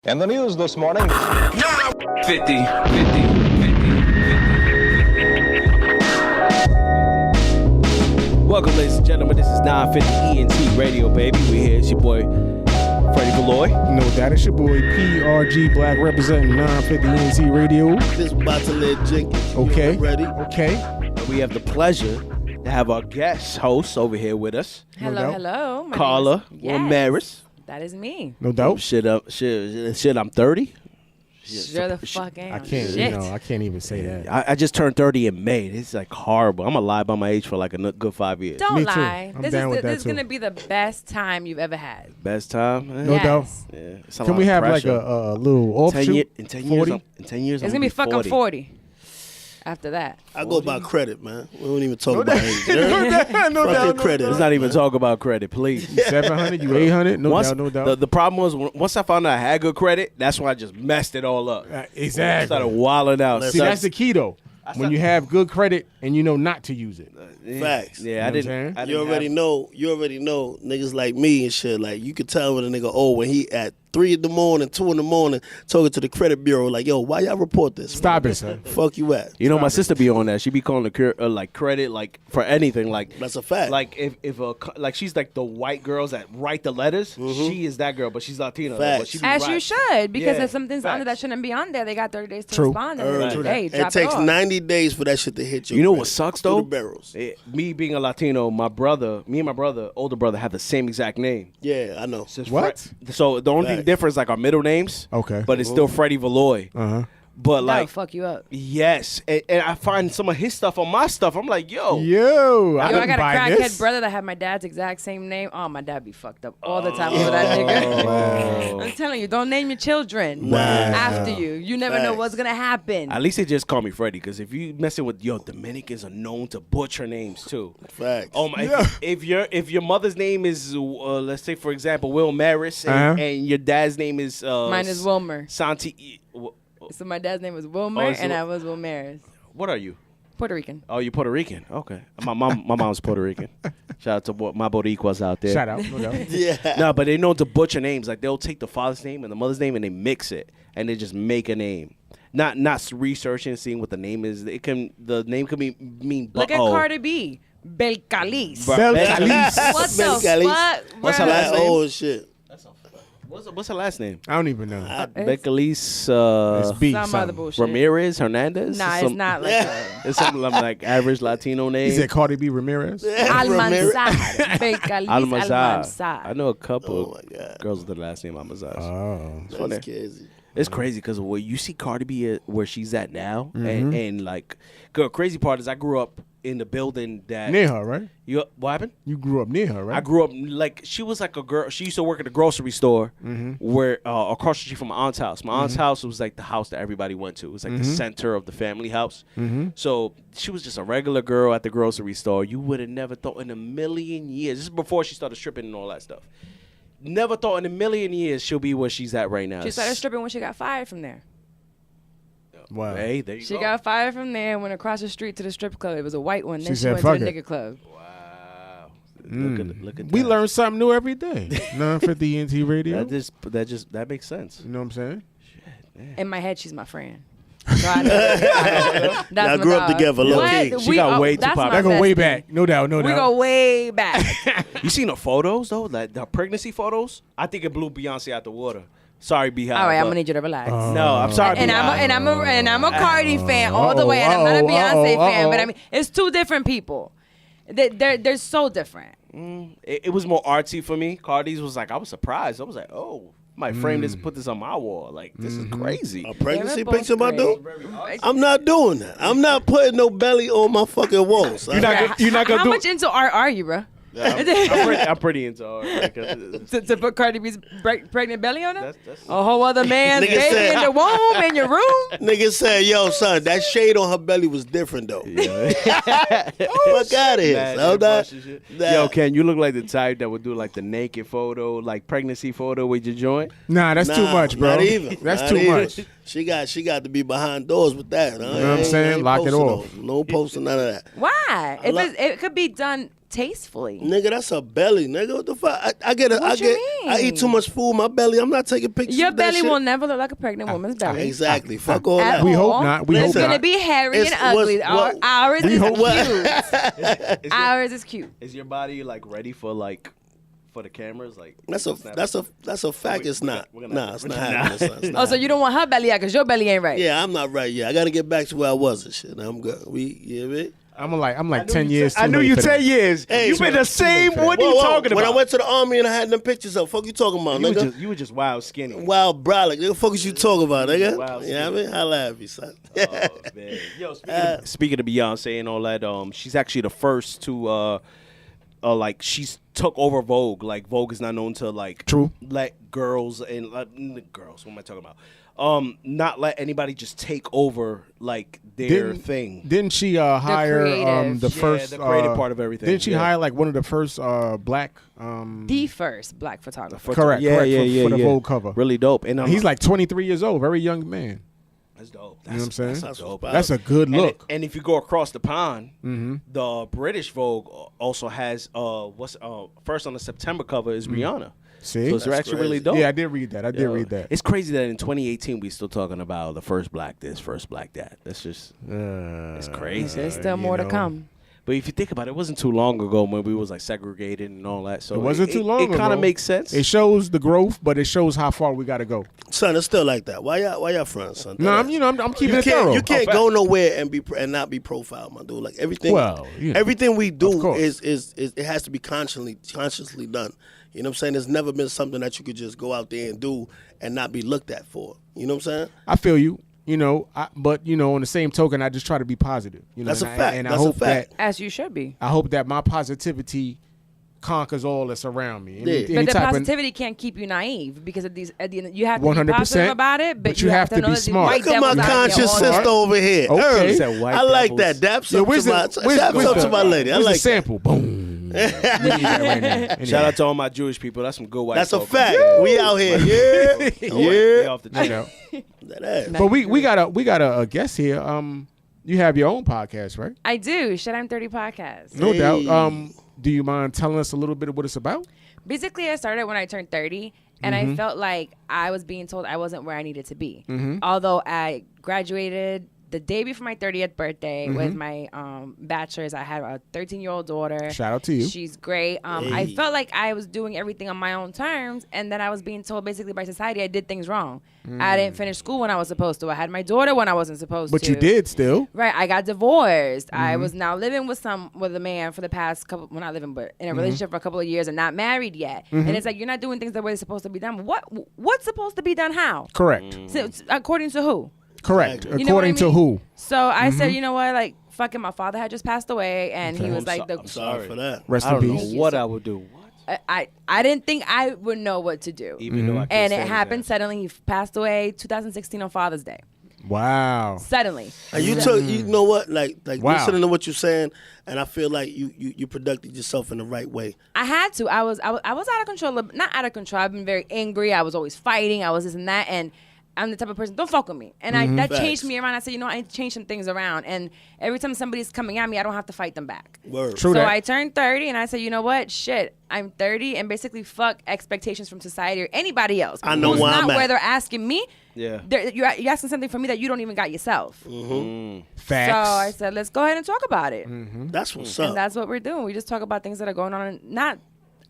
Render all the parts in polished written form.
In the news this morning. 50. Welcome, ladies and gentlemen. This is 950 ENT Radio, baby. We here. It's your boy, Freddie Valloy. No doubt. It's your boy, PRG Black, representing 950 ENT Radio. This about to let Jenkins. Okay. Ready? Okay. And we have the pleasure to have our guest host over here with us. Hello. My Carla Wilmaris. That is me. No doubt. Shit, I'm 30. Sure the fuck ain't. I can't, Shit. I can't even say that. I just turned 30 in May. It's like horrible. I'm going to lie about my age for like a good 5 years. Don't Me too. lie. I'm This down with that is too. gonna be the best time you've ever had. Best time? No Yes. doubt. Yeah, it's a Can lot we of have pressure. like a little offshoot? In 10 40? years, in 10 years, It's I'm gonna be fucking 40. 40. After that. I go by credit, man. We don't even talk about age. No doubt. No Fuck doubt. your No credit. Let's not even talk about credit, please. 700, you 800. No doubt. No doubt. The problem was once I found out I had good credit, that's when I just messed it all up. I Exactly. started wilding out. See, that's the key though. When you have good credit and you know not to use it. Facts. Yeah, You know I what I'm didn't. saying? I You didn't already have- know. You already know niggas like me and shit. Like you could tell when a nigga old when he at 3 in the morning, 2 in the morning, talking to the credit bureau like, yo, why y'all report this? Stop it, son. Fuck you at. You know, my sister be on that. She be calling the like credit like for anything. Like That's a fact. Like if like she's like the white girls that write the letters. She is that girl, but she's Latina. Facts. But she be As right. you should, because Yeah, if something's under that facts. shouldn't be on there, they got 30 days to True. respond. And Right. they're like, hey, It drop takes off. 90 days for that shit to hit you. You know what sucks Through though? the barrels. Me being a Latino, me and my brother, older brother, have the same exact name. Yeah, I know. It's just What? So the only thing Facts. different is like our middle names. Okay. But it's still Freddie Valloy. Uh-huh. But That'll like, fuck you up. yes, and I find some of his stuff on my stuff. I'm like, yo, Yo, I Yo, I didn't got a buy crackhead this. brother that had my dad's exact same name. Oh, my dad be fucked up all the time over that nigga. I'm telling you, don't name your children after you. You never know Facts. what's gonna happen. at least they just call me Freddie. Because if you messing with Dominicans are known to butcher names too. Facts. Oh my! Yeah. If your mother's name is let's say for example Wilmaris and your dad's name is Mine is Wilmer. Santi. So my dad's name was Wilmer, so- and I was Wilmaris. What are you? Puerto Rican. Oh, you're Puerto Rican. Okay, my mom's Puerto Rican. Shout out to my Boricuas out there. Shout out. No doubt. Yeah. No, but they know to butcher names. Like they'll take the father's name and the mother's name and they mix it and they just make a name. Not researching, seeing what the name is. The name could mean. Look at uh-oh. Cardi B. Belcalis. Bel Calis. What the Belcalis. fuck? What's her bro? last That name? old shit. What's her last name? I don't even know. Beccalis It's B. Some other something. bullshit. Ramirez Hernandez. Nah, it's not like that. It's something like average Latino name. He said Cardi B Ramirez. Almanzar. Belcalis Almanzar. Almanzar. I know a couple Oh my God. girls with the last name Almanzar. Oh. That's crazy. It's crazy because when you see Cardi B where she's at now, and like, the crazy part is I grew up in the building that Near her, right? What happened? You grew up near her, right? I grew up like she was like a girl. She used to work at a grocery store where across the street from my aunt's house. My aunt's house was like the house that everybody went to. It was like the center of the family house. So she was just a regular girl at the grocery store. You would have never thought in a million years. This is before she started stripping and all that stuff. Never thought in a million years she'll be where she's at right now. She started stripping when she got fired from there. Wow. Hey, there you She go. got fired from there and went across the street to the strip club. It was a white one. Then She she said, went to a "Fuck it." nigga club. Wow. Look at We that. learn something new every day. 950 ENT Radio. That makes sense. You know what I'm saying? In my head, she's my friend. So I know. That's my Y'all grew up dog. together, low What? key. She got way too that's popular. my That go way bestie. back. No doubt. No We doubt. go way back. You seen the photos though? Like the pregnancy photos? I think it blew Beyonce out the water. Sorry, Beehive. All right, I'm but- gonna need you to relax. No, I'm sorry. and I'm a Cardi fan all the way, and I'm not a Beyonce fan. But I mean, it's two different people. They're so different. It was more artsy for me. Cardi's was like, I was surprised. I was like, oh, might frame this, put this on my wall. Like, this is crazy. A pregnancy They're both picture, my dude? great. I'm not doing that. I'm not putting no belly on my fucking walls. You're not gonna How do much into art are you, bro? I'm pretty into art. Like, to put Cardi B's pregnant belly on her? that's A whole other man's Nigga baby said- in the womb in your room? Nigga said, yo, son, that shade on her belly was different, though. Fuck out of here. Mad So airbrush that, and shit. that- Yo, Ken, you look like the type that would do like the naked photo, like pregnancy photo with your joint. Nah, that's too Nah, much, bro. Not even. That's Not too even. much. She got to be behind doors with that. You know what I'm saying? Lock it off. No posting none of that. Why? If it could be done tastefully. Nigga, that's a belly, nigga. What the fuck? What you mean? I eat too much food. My belly. I'm not taking pictures. Your of that belly shit. will never look like a pregnant woman's belly. Exactly. Fuck all At that. We hope all. not. We It's hope gonna not. be hairy It's- and ugly. Ours We is hope- cute. Ours is cute. Is your body like ready for like for the cameras? Like That's a fact. It's not. we're gonna Nah, have it's to- not happening. It's not Oh, so you don't want her belly out because your belly ain't right. Yeah, I'm not right yet. I got to get back to where I was and shit. I'm good. I'm like 10 years. I knew you 10 years. Hey, You've been the same. What are you talking When about? I went to the army and I had them pictures up, fuck you talking about, nigga? You were just wild skinny. Wild brolic. Nigga, fuck is you talking about, nigga? Wild You know what I mean? Holla at me, son. Oh, man. Yo, speaking of Beyonce and all that, she's actually the first to like she's took over Vogue. Like Vogue is not known to like True. let girls and girls. What am I talking about? Not let anybody just take over like their thing. Didn't she hire creative. the first the creative part of everything? Didn't she Yeah. hire like one of the first black The first black photographer. correct for the Vogue cover. Really dope. And He's like 23 years old, very young man. that's dope. You know what I'm saying? That's dope. That's a good look. And if you go across the pond, the British Vogue also has first on the September cover is Rihanna. See? So it's That's actually crazy. really dope. Yeah, I did read that. I did read that. It's crazy that in 2018 we still talking about the first black this, first black that. That's just it's crazy. There's still more to come. But if you think about it, it wasn't too long ago when we was like segregated and all that. So It wasn't too long It kind ago. of makes sense. It shows the growth, but it shows how far we got to go. Son, it's still like that. Why y'all friends, son? No, I'm keeping it thorough. You can't go nowhere and not be profiled, my dude. Like everything, Well, you know, everything we of do course. is it has to be consciously done. You know what I'm saying? There's never been something that you could just go out there and do and not be looked at for. You know what I'm saying? I feel you. You know, but you know, on the same token, I just try to be positive. You know, That's a and fact. And I That's a hope fact. As you should be. I hope that my positivity conquers all that's around me. Yeah. But the positivity can't keep you naive because at the end, you have to be 100%, positive about it, but you have to be know smart. that Look these at white my devils out conscious there all sister over here. Okay. Early. Said white I like devils. that. Daps Yo, up where's to my lady. I where's like the sample? Boom. We need that right now. Anyway. Shout out to all my Jewish people. That's some good white. That's a folk. fact. We out here. Yeah. They Yeah. off the I chain. know. That ass. But we got a guest here. You have your own podcast, right? I do. Shit, I'm 30 podcast. No Hey. doubt. Do you mind telling us a little bit of what it's about? Basically, I started when I turned 30, and I felt like I was being told I wasn't where I needed to be. Although I graduated the day before my 30th birthday with my bachelor's. I had a 13-year-old daughter. Shout out to you. She's great. I Hey. felt like I was doing everything on my own terms, and then I was being told basically by society I did things wrong. I didn't finish school when I was supposed to. I had my daughter when I wasn't supposed But to. you did still. Right, I got divorced. I was now living with a man for the past couple, well, not living, but in a relationship for a couple of years and not married yet. And it's like you're not doing things the way they're supposed to be done. What's supposed to be done? How? Correct. So, according to who? Correct. You You know what I According to mean? who? So I said, you know what? Like, fucking, my father had just passed away, and he was like, I'm sorry for that. Rest I in don't know peace. what I would do. What? I didn't think I would know what to do. Even though I can't And say it happened that. suddenly. He passed away 2016 on Father's Day. Wow. Suddenly. And you took, you know what, like Wow. listening to what you're saying, and I feel like you conducted yourself in the right way. I had to. I was out of control. Not out of control. I've been very angry. I was always fighting. I was this and that. And I'm the type of person, don't fuck with me. And that Facts. changed me around. I said, you know, I need to change some things around. And every time somebody's coming at me, I don't have to fight them back. Word. True So that. I turned 30 and I said, you know what? Shit, I'm 30 and basically fuck expectations from society or anybody else. I know Who's where not I'm at. where they're asking me. Yeah. You're asking something from me that you don't even got yourself. Facts. So I said, let's go ahead and talk about it. That's what's And up. that's what we're doing. We just talk about things that are going on.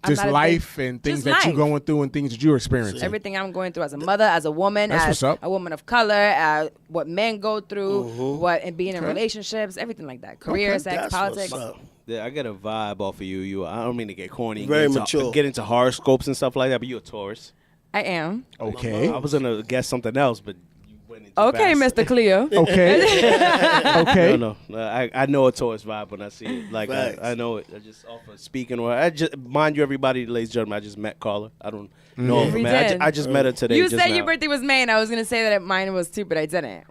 I'm Just not a life big- and things just that you're life. going through and things that you're experiencing. Everything I'm going through as a mother, as a woman, That's as what's up. a woman of color, what men go through, what and being in relationships, everything like that. Career, Okay. sex, That's politics. what's up. Yeah, I get a vibe off of you. I don't mean to get corny. and Very get into, mature. Get into horoscopes and stuff like that, but you're a Taurus. I am. Okay. I was gonna guess something else, but you went into Okay, fast. Mr. Cleo. Okay. Okay. No. I know a Taurus vibe when I see it. Like Facts. I know it. I just off of speaking. Or I just mind you, everybody, ladies and gentlemen. I just met Carla. I don't know her, We man. did. I just met her today. You just said now. your birthday was May, and I was gonna say that mine was too, but I didn't.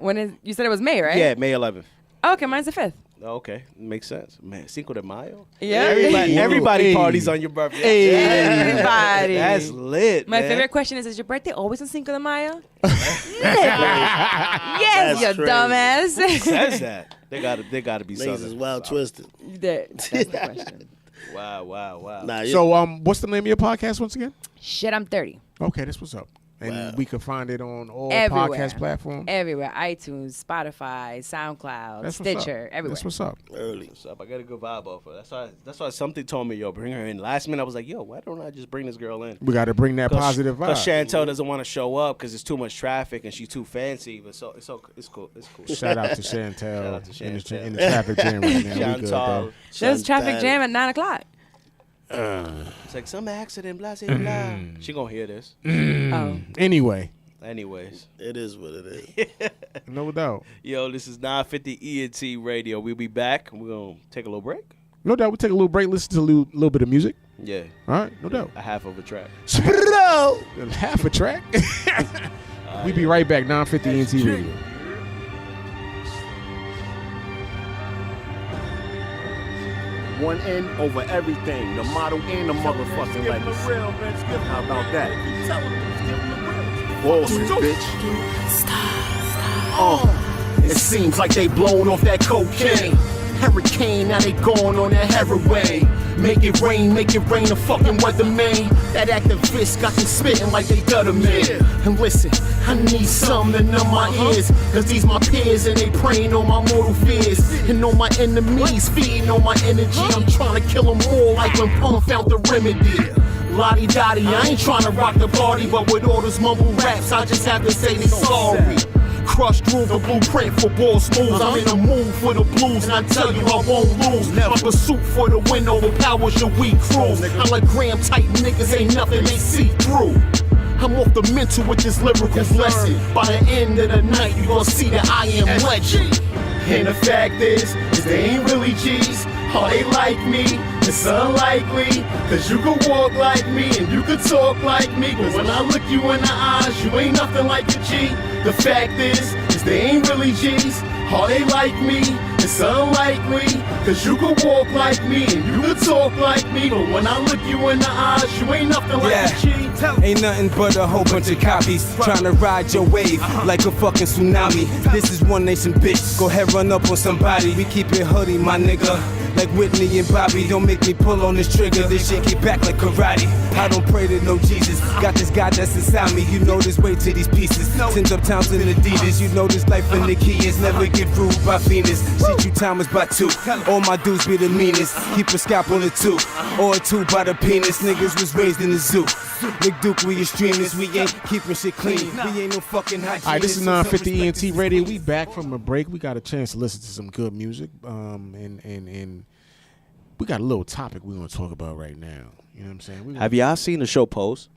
You said it was May, right? Yeah, May 11th. Okay, mine's the 5th. Okay, makes sense. Man, Cinco de Mayo. Yeah. Everybody Hey. parties on your birthday. Everybody. That's lit. My man. favorite question is your birthday always on Cinco de Mayo? Yes, That's you crazy. dumbass. Who says that? They gotta be Niggas is southern. wild twisted. That's the question. Wow. Nah, So, what's the name of your podcast once again? Shit, I'm 30. Okay, that's what's up. And we can find it on all Everywhere. podcast platforms. Everywhere. iTunes, Spotify, SoundCloud, Stitcher, everywhere. That's what's up. early. What's up? I got a good vibe off her. That's why something told me, yo, bring her in. Last minute, I was like, yo, why don't I just bring this girl in? We got to bring that positive vibe. Because Chantel doesn't want to show up because it's too much traffic and she's too fancy. But it's cool. It's cool. Shout out to Chantel, Shout out to Chantel. In the traffic jam right now. We good, though. There's traffic jam at 9 o'clock. It's like some accident, blah, blah, blah. She gonna hear this. Oh. Anyways. It is what it is. No doubt. Yo, this is 950 ENT Radio. We'll be back. We're gonna take a little break. No doubt. We'll take a little break, listen to a little bit of music. Yeah. All right, no doubt. A half of a track. Half a track. We be right back, 950 ENT Radio. One N over everything, the model and the motherfucking legacy. How about that? Wall Street, bitch. It seems like they blown off that cocaine. Hurricane, now they going on that heroin. Make it rain, the fucking weatherman. That activist got them spitting like they gutter man. And listen, I need something to numb my ears, cause these my peers and they preying on my mortal fears. And on my enemies, feeding on my energy. I'm trying to kill them all like when Pump found the remedy. Lottie Dottie, I ain't trying to rock the party, but with all this mumble raps, I just have to say they sorry. Crushed through the blueprint for ball smooths. I'm in the mood for the blues, and I tell you I won't lose. My pursuit for the win overpowers your weak crews. I like Graham type niggas, ain't nothing they see through. I'm off the mental with this lyrical lesson. By the end of the night, you gon' see that I am legend. And the fact is they ain't really G's. How they like me, it's unlikely. Cause you can walk like me and you can talk like me. But when I look you in the eyes, you ain't nothing like a G. The fact is they ain't really G's. How they like me, it's unlikely. Cause you can walk like me and you can talk like me. But when I look you in the eyes, you ain't nothing like a G. Ain't nothing but a whole bunch of copies trying to ride your wave like a fucking tsunami. This is one nation, bitch. Go ahead, run up on somebody. We keep it hoodie, my nigga. Like Whitney and Bobby, don't make me pull on this trigger. This shit get back like karate. I don't pray to no Jesus. Got this guy that's inside me. You know this way to these pieces. Tens of towns in Adidas. You know this life in the key is never get ruled by Venus. Shit you time is by two. All my dudes be the meanest. Keep a scalp on the two. Or a two by the penis. Niggas was raised in the zoo. Big Duke, we extremists. We ain't keeping shit clean. We ain't no fucking hygienists. All right, this is 950 ENT Radio. We back from a break. We got a chance to listen to some good music. And we got a little topic we want to talk about right now. You know what I'm saying? Have y'all seen the show Pose?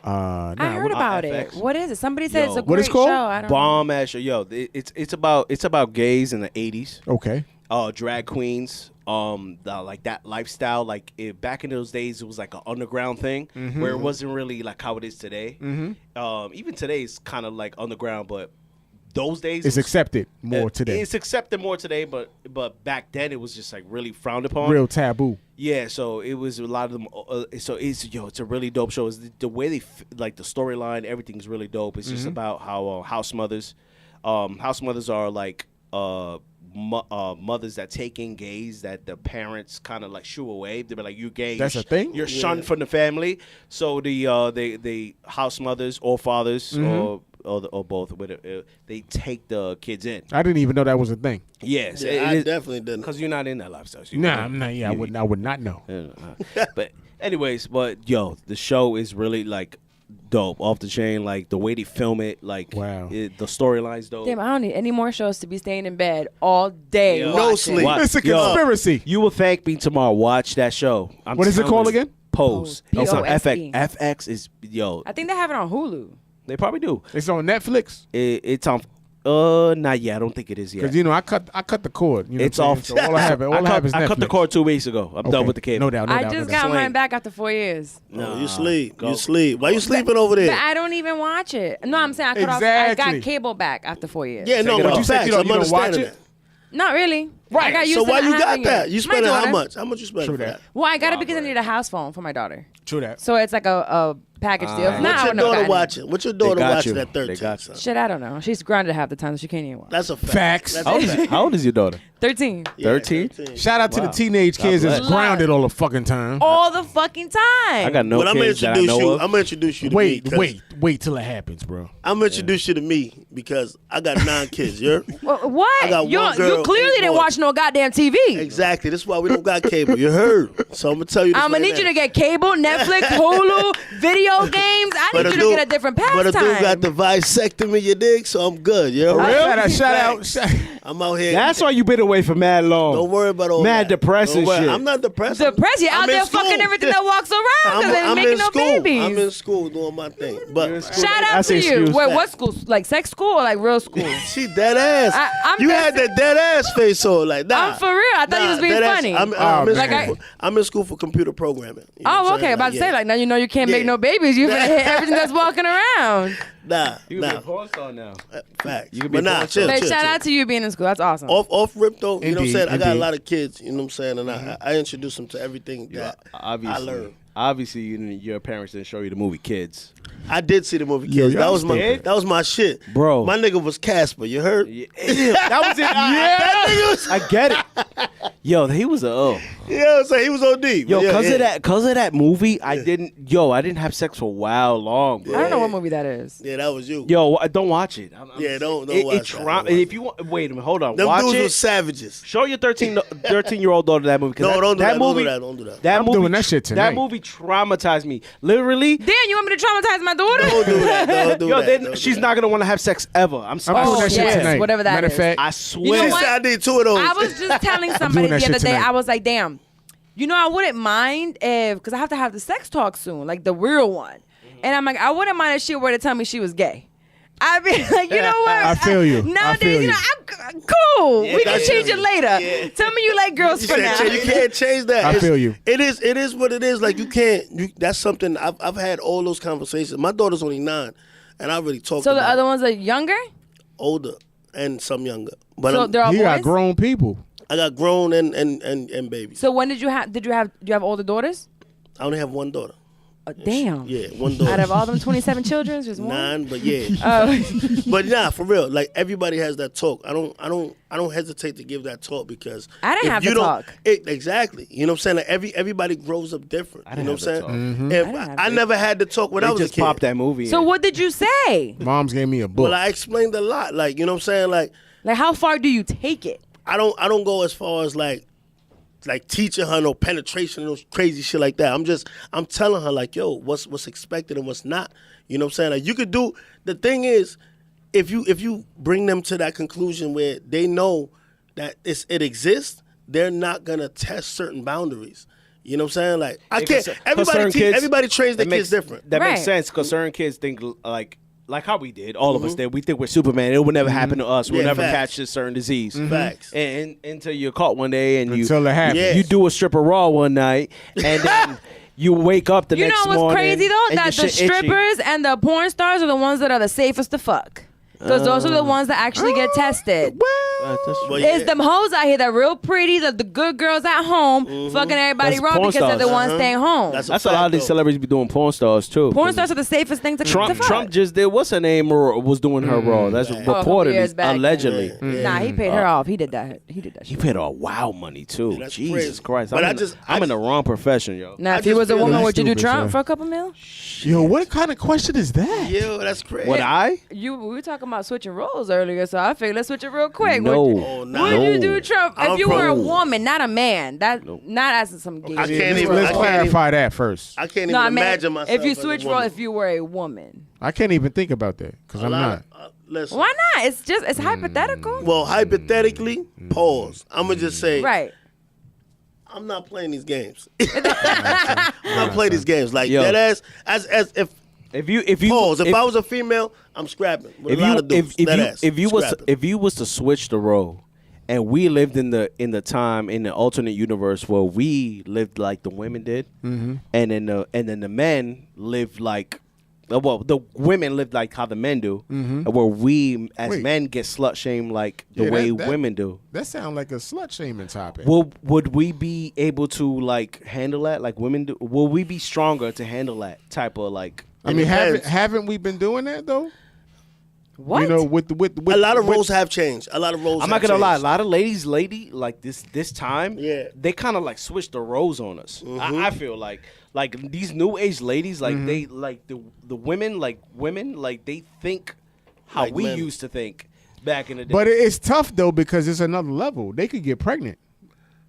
I heard about it. What is it? Somebody said it's a what great it's called? show. I don't Bomb ass show. Yo, it's about gays in the 80s. Okay. Drag queens. Like that lifestyle. Like back in those days, it was like an underground thing where it wasn't really like how it is today. Even today, it's kind of like underground, but those days it's accepted more today. It's accepted more today, but back then it was just like really frowned upon. Real taboo. Yeah, so it was a lot of them. So it's a really dope show. It's the way they like the storyline, everything's really dope. It's just about how house mothers are like mothers that take in gays that the parents kind of like shoo away. They're like, "You gay? That's a thing. You're shunned from the family." So the house mothers or fathers or both, they take the kids in. I didn't even know that was a thing. Yes, I definitely didn't. because you're not in that lifestyle. So I'm not. Yeah, I would not know. But anyways, yo, the show is really like dope, off the chain. Like the way they film it, like wow, the storyline's dope. Damn, I don't need any more shows to be staying in bed all day. Yo, no sleep. It's a conspiracy. You will thank me tomorrow. Watch that show. What is it called again? Pose. It's on P-O-S-E. FX. FX is I think they have it on Hulu. They probably do. It's on Netflix. It's on. Not yet. I don't think it is yet. Because I cut the cord. You know It's what I'm off. saying? So all I have is Netflix. I cut the cord 2 weeks ago. I'm done with the cable. No doubt. I just got mine back after 4 years. No, you sleep. You sleep. Why you sleeping over there? But I don't even watch it. No, I'm saying I cut off. I Exactly. got cable back after 4 years. Yeah, no, Take it but off. you said you don't watch understanding it. Not really. Right. I got used So to why not you got having that? it. You My spending how daughter. much? How much you spending True for that. that? Well, I got it because I need a house phone for my daughter. True that. So it's like a package deal. If not, What's I your wouldn't have daughter gotten it. watching? What's your daughter got watching you. at They 13? got son? Shit, I don't know. She's grounded half the time, so she can't even watch. That's a fact. Facts. That's How a old, is, fact. how old is your daughter? 13. Yeah, 13? Shout out to the teenage kids that's bless. grounded all the fucking time. All the fucking time. I got no But I'm gonna kids that I introduce know you. of. I'm gonna introduce you to me. 'cause Wait till it happens, bro. I'm gonna introduce you to me because I got 9 kids. You heard? What? I got You one girl, you clearly 8 didn't boys. watch no goddamn TV. Exactly. That's why we don't got cable. You heard? So I'm gonna tell you. This I'm gonna right need you now. to get cable, Netflix, Hulu, video games. I need you to get a different But a dude got pastime. the vasectomy, you dig? So I'm good. You know? Shout out. I'm out here. That's why you been away for mad long. Don't worry about all Mad that. depressing Don't worry. shit. I'm not depressed. Depressed. You're out I'm in there school. fucking everything that walks around because they're I'm making in no school. babies. I'm in school doing my thing. But Shout out That's to an you. excuse. Wait, what school? Like sex school or like real school? she dead ass. I'm you dead had that dead ass face on like that. I'm for real. I thought you was being dead ass. funny. I'm in Like school I'm in school for computer programming. You know Oh, what I'm okay. saying? About to say, yeah. like, now you know you can't make Yeah. no babies. You're gonna hit everything that's walking around. Nah, You can be nah. a porn star now. Facts. You could be But nah, porn chill, But chill, shout chill. out to you being in school. That's awesome. Off rip though, you know what I'm Indeed, saying? I got a indeed. lot of kids, you know what I'm saying? And I introduce them to everything that I learned. Obviously, your parents didn't show you the movie Kids. I did see the movie Yeah, Kids. y'all did? That was my shit. Bro. My nigga was Casper, you heard? That was it. That nigga was, I get it. Yo, he was a you know what I'm saying? He was OD. Yo, Yeah, cause of that movie, I didn't have sex for a while long, bro. I don't know what movie that is. Yeah, that was you. Yo, don't watch it. Yeah, don't watch that. Don't watch If you want, wait a minute, hold on. Them watch dudes it. were savages. Show your 13-year-old daughter that movie. 'cause No, don't do that. Don't movie, do that. Don't do that. That I'm movie, doing that shit tonight. That movie traumatized me. Literally. Damn, you want me to traumatize my daughter? Don't do that. Don't do Yo, that. then Don't do she's that. not gonna want to have sex ever. I'm I'm sorry. doing that shit yes, tonight. whatever that Matter of is. fact, I You swear. know She what? said I did 2 of those. I was just telling somebody that the other shit day. tonight. I was like, damn. You know, I wouldn't mind if, because I have to have the sex talk soon, like the real one. And I'm like, I wouldn't mind if she were to tell me she was gay. I'd be like, you know what? I feel you. I Nowadays, feel you know, you. I'm cool. We can that's change you. it later. Yeah. Tell me you like girls You for now. can't, you can't change that. I It's- feel you. It is what it is. Like you can't. That's something I've had all those conversations. My daughter's only 9, and I really talked. So the about other ones are younger? older and some younger. But So they're all you boys? got grown people. I got grown and babies. So when did you have, do you have older daughters? I only have one daughter. Damn. Yeah, one daughter. Out of all them 27 children, just one? 9, but yeah. Oh. But nah, for real. Like everybody has that talk. I don't hesitate to give that talk because I didn't if have you the don't- talk. Exactly. You know what I'm saying? Like everybody grows up different. You know what I'm saying? talk. Mm-hmm. If didn't have I it. never had the talk when I They was a just kid. popped that movie. So in. what did you say? Moms gave me a book. Well, I explained a lot. Like, you know what I'm saying? Like Like, how far do you take it? I don't go as far as like teaching her no penetration and no crazy shit like that. I'm telling her like, yo, what's expected and what's not. You know what I'm saying? Like you could do. The thing is, if you bring them to that conclusion where they know that it exists, they're not gonna test certain boundaries. You know what I'm saying? Like I Yeah, can't. 'cause certain Everybody trains their that kids makes- different. That makes Right. sense because certain kids think like how we did, all of us did. We think we're Superman. It will never happen to us. We'll Yeah, never facts. catch this certain disease. Facts. And until you're caught one day and Until it happens. Yeah. you do a stripper raw one night and then you wake up the You next know what's morning. crazy though? and That your the shit itchy. strippers and the porn stars are the ones that are the safest to fuck. Because those are the ones that actually get tested. That's Well, It's yeah. them hoes out here that real pretty, the good girls at home, fucking everybody That's wrong porn because they're the stars. ones staying home. That's a lot of these though. celebrities be doing porn stars too. Porn stars are the safest thing to Trump fuck. Trump just did what's her name or was doing her raw. That's Oh, a couple reportedly years back. allegedly. Yeah. Nah, he paid her off. He did that. He did that He shit. paid her wow money too. that's Jesus crazy. Christ! But I'm in the wrong profession, yo. Now, I if he just was a feel woman, like would you do stupid, Trump son. for a couple mil? Yo, what kind of question is that? Yo, that's crazy. What I? We were talking about switching roles earlier, so I figured let's switch it real quick. No. Would you, Oh, would nah. you do Trump if I'm you were a pro. woman, not a man? Not as some gay I shit. can't even- Let's I can't clarify that first. I can't No, I even mean, imagine myself. if you as a switch woman. roles, if you were a woman. I can't even think about that because I'm not. Listen. Why not? It's hypothetical. Well, hypothetically, pause. I'm gonna just say, Right. I'm not playing these games. I'm not playing these games like Yo. that. As if If you pause. If I was a female, I'm scrapping. With if a lot you of dudes, if that you ass, scrapping. if you was to switch the role and we lived in the time in the alternate universe where we lived like the women did and then the men lived like the women lived like how the men do where we as Wait. men get slut shamed like the Yeah, way that- women do. That sounds like a slut shaming topic. Would we be able to like handle that like women do? Will we be stronger to handle that type of like I mean, depends. haven't we been doing that though? What? You know, with a lot of roles have changed. A lot of roles. I'm have not gonna lie. A changed. lot of ladies, like this time, Yeah. they kind of like switched the roles on us. I feel like these new age ladies, like they like the women, like they think how Like we men. used to think back in the day. But it's tough though because it's another level. They could get pregnant.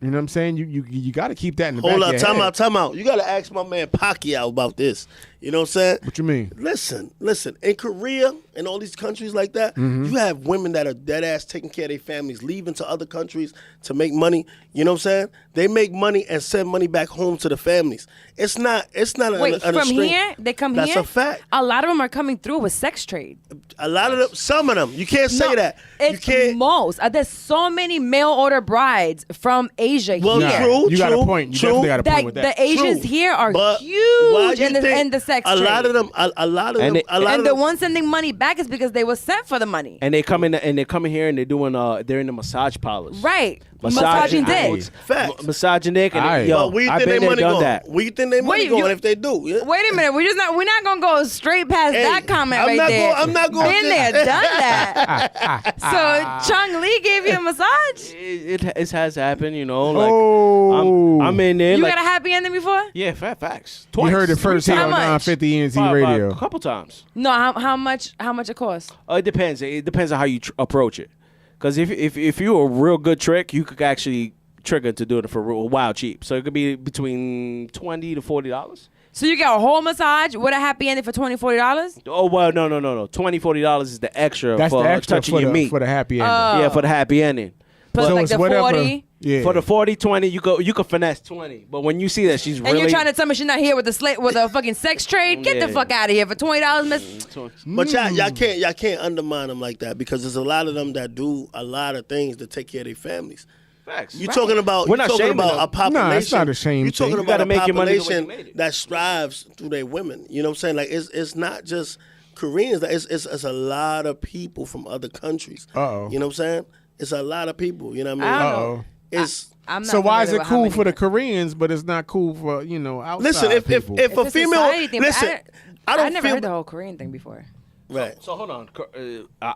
You know what I'm saying? You got to keep that in the back Hold of up, your head. time out. You got to ask my man Pacquiao about this. You know what I'm saying? What you mean? Listen. In Korea and all these countries like that, you have women that are dead ass taking care of their families, leaving to other countries to make money. You know what I'm saying? They make money and send money back home to the families. It's not. Wait, from here they come here. That's a fact. A lot of them are coming through with sex trade. A lot of them, some of them. You can't say No, that. You It's can't. most. There's so many mail order brides from Asia Well, here. true. You got a point. You definitely got a point with that. The Asians True. here are But why huge you in think the sex a trade. lot of them. A lot of And them. it- A lot And of the them. ones sending money back is because they were sent for the money. and they come in here and they're doing they're in the massage parlors. Right. Massaging dick. Facts. Massaging dick and Aight. yo, But where you I've think been their there, money done going? that. Where you think their money Wait, going you- if they do? Yeah? Wait a minute. We're not gonna go straight past Hey, that comment I'm right not there. gonna- I'm not gonna Been just- there, done that. So Chung Lee gave you a massage. It has happened, you know. Like Oh. I'm in there. You like, got a happy ending before? yeah, facts. You Twice, heard it first here How on much? 950 ENT About Radio. a couple times. No. How much it cost? It depends. It depends on how you approach it. Because if you're a real good trick, you could actually trigger to do it for real wild cheap. So it could be between $20 to $40. So you get a whole massage with a happy ending for $20, $40? Oh well, no. $20, $40 is the extra That's for the extra touching your meat. for the happy ending. Yeah, for the happy ending. Plus So like it's the whatever. 40. Yeah. For the 40, 20, you could finesse 20. But when you see that she's And really you're trying to tell me she's not here with a fucking sex trade? Get the Yeah. fuck out of here for $20, miss. But y'all can't undermine them like that because there's a lot of them that do a lot of things to take care of their families. Facts. You're talking about We're not you're talking shaming about them. a population. Nah, it's not a shame You're talking thing. You about gotta a make your money the way you population made it. that strives through their women. You know what I'm saying? Like it's not just Koreans. Like, it's a lot of people from other countries. Uh-oh. You know what I'm saying? It's a lot of people. You know what I I mean? don't know. Uh-oh. It's I'm not So why is familiar it with how cool many- for the Koreans, but it's not cool for outside listen. If people? a It's a female society thing, but listen, I don't never feel heard the whole Korean thing before. right. So hold on.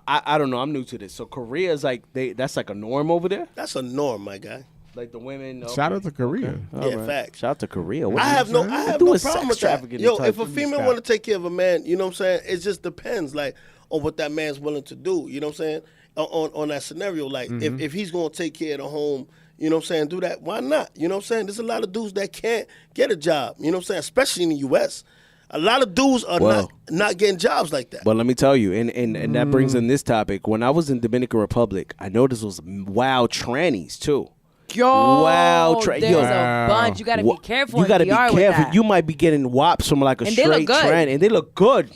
I don't know. I'm new to this. So Korea is like that's like a norm over there. That's a norm, my guy. Like the women. Shout out to Korea. Yeah, facts. Shout out to Korea. What I is have it? no They're problem doing with sex that. trafficking Yo, type if a of female stuff. want to take care of a man, you know what I'm saying? It just depends, like, on what that man's willing to do. You know what I'm saying? On that scenario, like, if he's gonna take care of the home, you know what I'm saying? Do that. Why not? You know what I'm saying? There's a lot of dudes that can't get a job. You know what I'm saying? Especially in the U.S. A lot of dudes are Well- not getting jobs like that. But let me tell you, and that brings in this topic. When I was in Dominican Republic, I noticed was wild trannies too. Yo, Wow, there's yo. a bunch. You gotta be careful. You gotta in be DR with careful. that. You might be getting whops from like a And they look straight good. tranny, and they look good.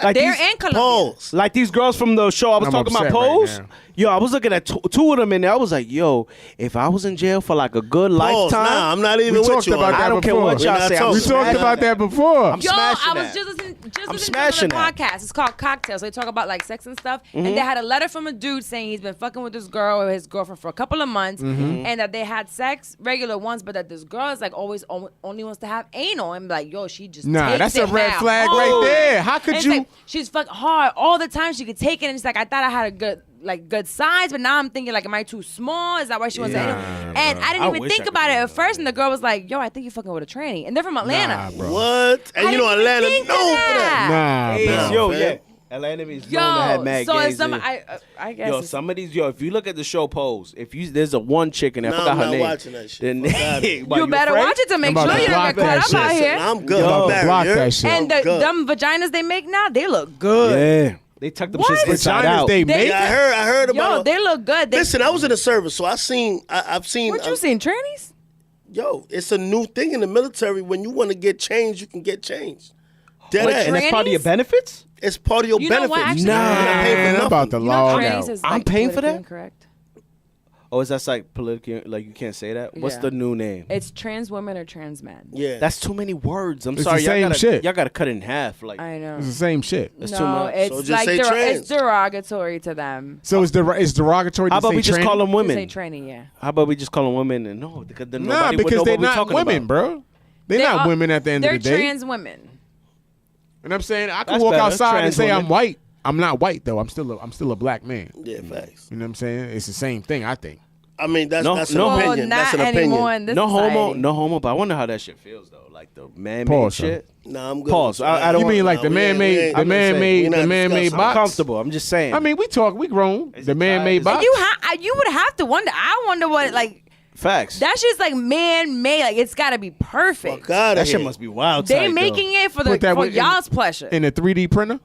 Like They're these- in Colombia. Pause. Like these girls from the show I was I'm talking about, upset right Pose. now. Yo, I was looking at two of them in there. I was like, yo, if I was in jail for like a good Pause. lifetime, Nah, I'm not even We with talked you. about on that I don't care before. what We're y'all not say. I'm talking We talked smashing about that before. I'm Yo, smashing I was that. just listening to smashing the that. podcast. It's called Cocktails. So they talk about like sex and stuff. And they had a letter from a dude saying he's been fucking with this girl or his girlfriend for a couple of months, and that they had sex regular ones, but that this girl is like always only wants to have anal. And like, yo, she just Nah, takes that's a it red now. flag Oh. right there. How could And it's you? like, she's fucking hard all the time. She could take it, and it's like I thought I had a good size, but now I'm thinking like, am I too small? Is that why she wants to? And I didn't I even wish think I could about do it that. at first, and the girl was like, yo, I think you're fucking with a tranny, and they're from Atlanta. Nah, bro. What? And I you know didn't even Atlanta think known of for that. Nah, Hey, bro. yo, fam. yeah. Atlanta is known to have Yo, mad so gays it's some, in it. I guess Yo, it's- some of these, if you look at the show Pose, there's a one chick in there, I Nah, forgot I'm her not name. watching that shit. Then- Fuck outta here. Why, you better afraid? watch it to make I'm about sure to you don't block get caught that up shit. out here. I'm good. Yo. I'm married. Block yeah? that shit. And the good. dumb vaginas they make now, they look good. Yeah. They tuck them What? shits inside Vaginas out. they They- make. Yeah, I heard about. Yo, they look good. They, Listen, I was in the service, so I've seen. what you seen, trannies? Yo, it's a new thing in the military. When you want to get changed, you can get changed. Dead What, ass. And that's part of your Trannies? benefits? It's part of your You know benefits. what? Actually, You're not paying for Man, I'm nothing. about to You know, log trannies out. is I'm like paying for politically that? incorrect. Oh, is that like political? Like you can't say that? What's Yeah. the new name? It's trans women or trans men. Yeah, That's too many words. I'm It's sorry. the same y'all gotta, shit. Y'all got to cut it in half. Like, I know. It's the same shit. That's no, too much. it's So just like say trans. it's derogatory to them. So it's derogatory to how about say we just tranny? call them They women? say tranny, yeah. How about we just call them women? And no, because then Nah, nobody would because know they're what we're not talking women, about. bro. They're not women at the end of the day. They're trans women. You know what I'm saying? I can That's walk better. outside and Trans say woman. I'm white. I'm not white though. I'm still a black man. Yeah, facts. You know what I'm saying? It's the same thing, I think. I mean, that's No, an no. Well, opinion. not That's an anymore opinion. in this No homo, society. no homo. But I wonder how that shit feels though. Like the man-made Pause, shit. Nah, I'm good. Pause. I don't You mean like the man-made, I'm just saying, the man-made discussing. I'm box? comfortable. I'm just saying. I mean, we grown. Is The it man-made tight? box. You would have to wonder. I wonder what like facts. that shit's like man-made. Like it's got to be perfect. Fuck outta That shit here. must be wild. They tight, making it for Put that for in- y'all's pleasure. in a 3D printer.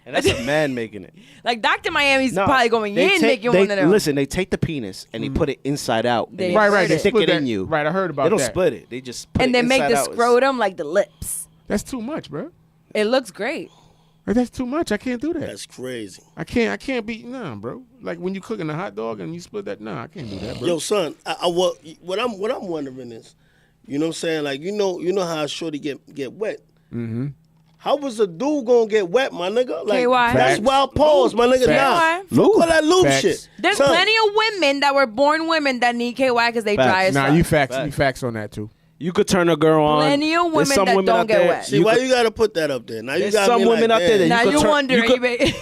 and that's a man making it. Like Dr. Miami's No, probably going they in take- making they- one of them. Listen, they take the penis and they put it inside out. and They they Right, split they it. stick split it that. in you. Right, I heard about They don't that. split it. They just put and it then make inside the out. scrotum like the lips. That's too much, bro. It looks great. Like, that's too much. I can't do that. That's crazy. I can't be bro. Like when you cooking a hot dog and you split that. Nah, I can't do that, bro. Yo, son, what I'm wondering is, you know what I'm saying? Like, you know how a shorty get wet. Mm-hmm. How was a dude gonna get wet, my nigga? Like, KY. that's Facts. wild pause, my nigga. Facts. Nah, fuck all that lube Facts. shit. There's Son, plenty of women that were born women that need KY because they Facts. dry as Nah, fuck. you facts. Facts. You facts on that too. You could turn a girl on. Plenty of There's women some that women don't out get there- wet. See, why you gotta put that up there? Now you There's got some me women like, out there that damn. Now you could you turn- wondering,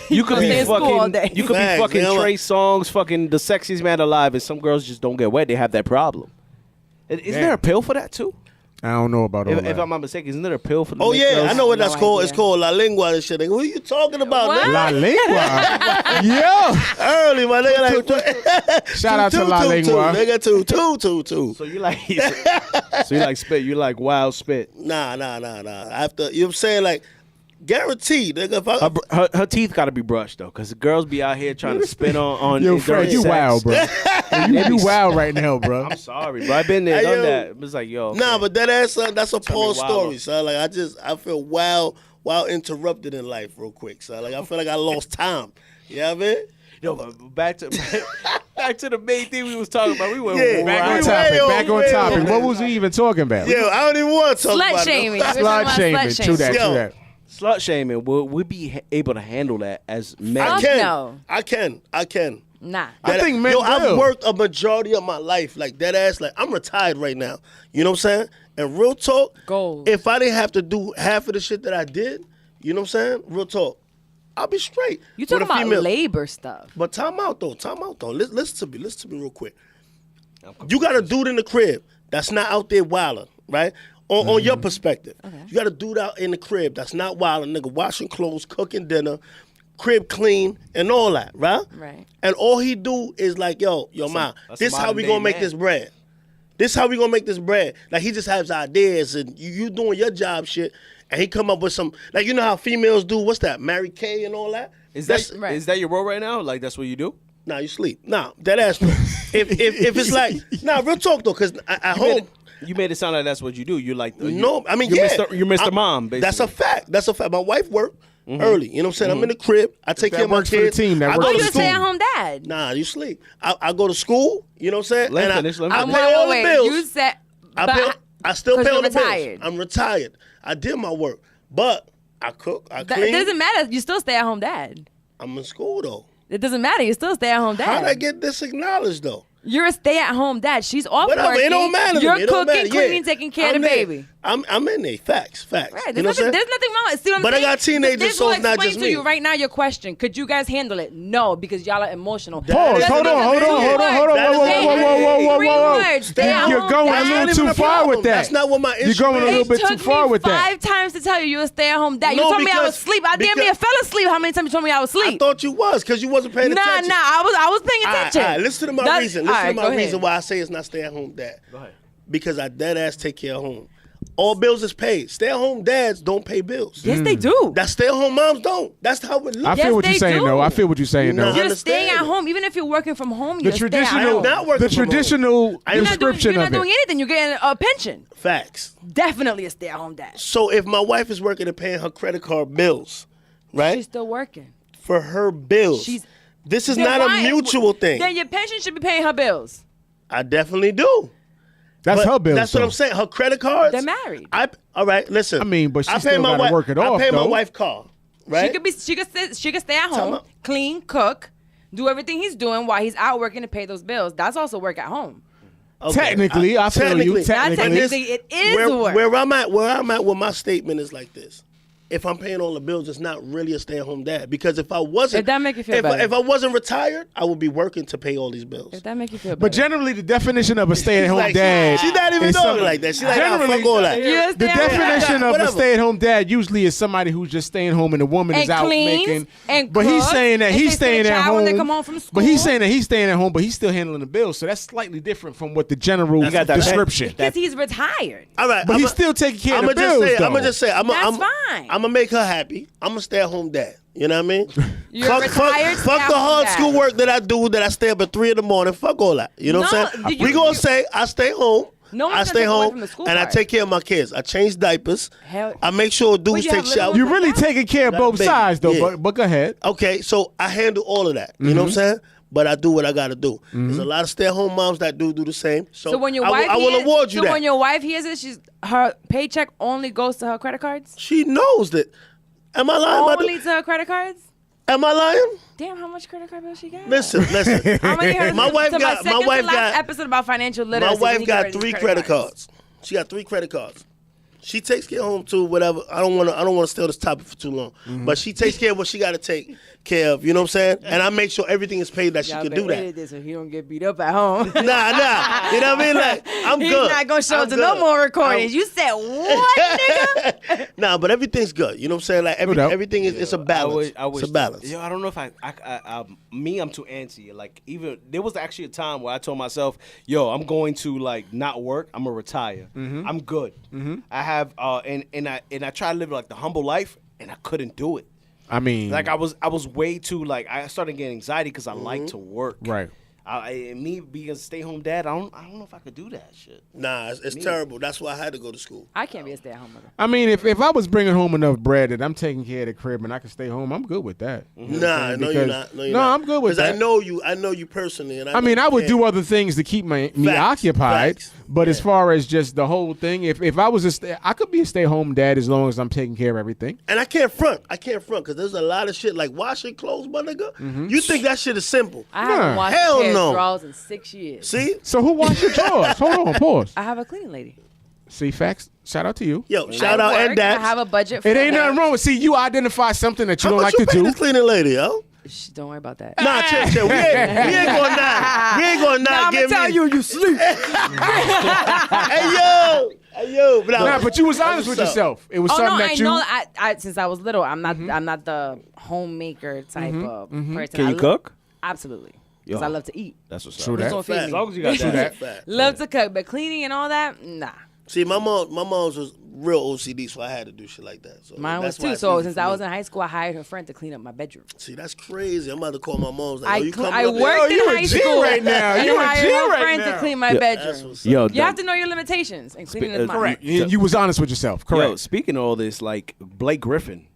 You could stay be in school all fucking. day. You could be Facts, fucking man. Trey Songz, fucking the sexiest man alive, and some girls just don't get wet. They have that problem. Isn't there a pill for that too? I don't know about all If that. I'm not mistaken, isn't there a pill for? Oh yeah, I know what No that's called. It's idea. called La Lingua and shit. Like, who are you talking about? What? Nigga? La Lingua. Yo. Early, my nigga. Like, Shout out to La Lingua. Nigga, two. So you like, so you like spit? You like wild spit? Nah. After, you know what I'm saying? Like, guaranteed, nigga. If I, Her teeth got to be brushed though, because the girls be out here trying to spit on. Yo, during Fred, you sex. wild, bro. you wild right now, bro. I'm sorry, bro. I've been there, Hey, done yo. that. It was like, yo. Nah, okay. but that ass, son, that's a Tell me Paul wild. story, son. Like, I feel wild interrupted in life real quick, son. Like, I feel like I lost time. You know what I mean? Yo, but back to the main thing we was talking about. We went Yeah. Back on Right. topic. Way Back on over, topic. way What over. was we even talking about? Yeah, I don't even want to talk Slut about shaming. it. We're talking Slut about shaming. slut True that. Yo. True that. slut shaming. Will we be able to handle that as men? I Fuck can. no. I can. Nah. I think men will. I've worked a majority of my life like that ass. Like, I'm retired right now. You know what I'm saying? And real talk, Goals. if I didn't have to do half of the shit that I did, you know what I'm saying? Real talk, I'll be straight. You with talking a about female. labor stuff. But time out though. Listen to me real quick. You got a dude in the crib that's not out there wilding, right? On your perspective. You got a dude out in the crib that's not wilding, nigga, washing clothes, cooking dinner, crib clean, and all that, right? Right. And all he do is like, yo, ma, that's this a how we modern gonna day make man. this bread. This how we gonna make this bread. Like, he just has ideas, and you doing your job shit, and he come up with some, like, you know how females do, what's that, Mary Kay and all that? Is That's- that right. is that your role right now? Like that's what you do? Nah, you sleep. Nah, that ass. if it's like, nah, real talk though, because I hope. You made it sound like that's what you do. You're like No, I mean, you're yeah. You're Mr. I'm- Mom, basically. That's a fact. That's a fact. My wife work early. You know what I'm saying? I'm in the crib. I take that care of my works for the kids. team, that I works go Oh, to you a school. stay-at-home dad? Nah, you sleep. I go to school. You know what I'm saying? Let me And finish, let me I finish. pay all the bills. You said, I still 'cause pay all you're the bills. retired. I'm retired. I did my work, but I cook. I that, clean. it doesn't matter. You still stay-at-home dad. I'm in school though. It doesn't matter. You're still a stay-at-home dad. How'd I get this acknowledged though? You're a stay-at-home dad. She's off Whatever, working. it don't matter. to You're me. It don't cooking, matter. cleaning, Yeah. taking care of I'm the there. baby. I'm in there. Facts. Right. You There's, know what I'm saying? nothing wrong with it. See what I'm But I saying? got teenagers, This so will it's not explain just to me. you right now your question. Could you guys handle it? No, because y'all are emotional. Pause. Hold on. Whoa, whoa. You're going a little too far with that. That's not what my issue You're going a is. little bit too far with that. 5 times to tell you you're a stay-at-home dad. No, you told me I was because- asleep. I damn near because- fell asleep. How many times you told me I was I asleep? thought you was because you wasn't paying Nah, attention. I was paying All right, attention. all right, listen to my That's- reason. all Listen right, to go my reason ahead. why I say it's not stay-at-home dad. Go ahead. Because our dead ass take care of home. All bills is paid. Stay-at-home dads don't pay bills. Yes, they do. That stay-at-home moms don't. That's how it I looks. Yes, feel what they you're saying, do. though. I feel what you're saying, Nah. though. You're understand staying at it. home. Even if you're working from home, The you're staying at traditional, home. not working the from home. traditional I am You're description not of doing it. anything. You're getting a pension. Facts. Definitely a stay-at-home dad. So if my wife is working and paying her credit card bills, right? She's still working. For her bills. She's- This is Then not why- a mutual thing. Then your pension should be paying her bills. I definitely do. That's But her bill. That's what I'm saying. Her credit cards. They're married. All right, listen. I mean, but she I still pay my gotta wife- work it off, I pay my though. wife car, right? She could stay at home, out. clean, cook, do everything he's doing while he's out working to pay those bills. That's also work at home. Okay. Technically, I feel you. technically. Not Technically. technically, it is where, work. where I'm at with my statement is like this. if I'm paying all the bills, it's not really a stay-at-home dad. Because if I wasn't, If that make you feel better. if I wasn't retired, I would be working to pay all these bills. If that make you feel better. But generally, the definition of a stay-at-home Like, dad, she's not even is doing something- like that. She's like, nah, Generally, fuck all that. You the stay-at-home definition dad. of a Whatever. stay-at-home dad usually is somebody who's just staying home and the woman is And out cleans making. and but he's cooks saying that and he's takes their staying at child home. when they come home from But he's school. saying that he's staying at home, but he's still handling the bills. So that's slightly different from what the general got that description. Because he's retired. All right, But he's still taking care of the bills, I'm though. gonna just say, That's I'm fine. gonna make her happy. I'm a stay-at-home dad. You know what I mean? You're fuck retired the hard stay-at-home dad. school work that I do. That I stay up at 3 a.m. Fuck all that. You know what I'm No, saying? you- We gonna you- say I stay home. No one's I gonna stay take away home from the school and I part. take care of my kids. I change diapers. Hell- I make sure dudes Well, you take have little showers. You're really taking care of Got a both baby. sides, though. Yeah. But go ahead. Okay, so I handle all of that. You know what I'm saying? But I do what I gotta do. There's a lot of stay-at-home moms that do the same. So when your I, wife I will hears, award you so that. when your wife hears it, her paycheck only goes to her credit cards. She knows that. Am I lying? Only to her credit cards. Am I lying? Damn, how much credit card bill she got? Listen. I'm gonna hear My wife to got- my my second wife to last got- episode about financial My literacy. wife when you get got rid of 3 these credit cards. She got 3 credit cards. She takes care of home too, whatever. I don't want to stay on this topic for too long. But she takes care of what she got to take care of. You know what I'm saying? And I make sure everything is paid that she Y'all can better do that. edit this so he don't get beat up at home. Nah. You know what I mean? Like, I'm He's good. not gonna show I'm up to no good. more recordings. I'm- You said what, nigga? Nah, but everything's good. You know what I'm saying? Like doubt. everything is it's a balance. I wish it's a balance. I don't know if I'm too antsy. Like even there was actually a time where I told myself, "Yo, I'm going to like not work. I'm gonna retire. I'm good. I have and I try to live like the humble life, and I couldn't do it. I mean, Like I was way too like I started getting anxiety because I like to work. right. Me being a stay-home dad, I don't know if I could do that shit. Nah, it's terrible. That's why I had to go to school. I can't be a stay-at-home mother. I mean, if I was bringing home enough bread that I'm taking care of the crib and I can stay home, I'm good with that. You know what I'm Nah, saying? no, you're Because- not. No, you're no, not. I'm good with that. Because I know you personally, and I mean, I would yeah. do other things to keep me occupied. Facts. But as Yeah. far as just the whole thing, if I was I could be a stay-home dad as long as I'm taking care of everything. And I can't front because there's a lot of shit like washing clothes, my nigga. You think that shit is simple? I haven't Nah. washed Hell a pair of no. drawers in 6 years. See, So who washes your drawers? Hold on, pause. I have a cleaning lady. See, facts. Shout out to you. yo, shout I out work, and dads. I have a budget for It ain't that. nothing wrong with. See, you identify something that you How don't much like you to pay do. this cleaning lady, yo? Shh, don't worry about that. Nah, chill. We ain't gonna not. We ain't gonna not give me. you sleep. Hey yo. But you was honest with what's up. yourself. It was Oh something no, that I you. know. I since I was little, I'm not the homemaker type of person. Can I you cook? Absolutely, because Yo. I love to eat. That's what's True up. that. Don't feed Fact. me. As long as you got True that. that. Love to cook, but cleaning and all that, nah. See, my mom's was real OCD, so I had to do shit like that. So Mine was that's why too. it's So easy since for I me. was in high school, I hired her friend to clean up my bedroom. See, that's crazy. I'm about to call my mom's. Like, you coming I up here? worked in you a high G school right now. and You a hired G her right friend now. to clean my That's bedroom. what's Yo, You have to know your limitations, and cleaning is mine. Correct. You was honest with yourself. Correct. Yo, speaking of all this, like Blake Griffin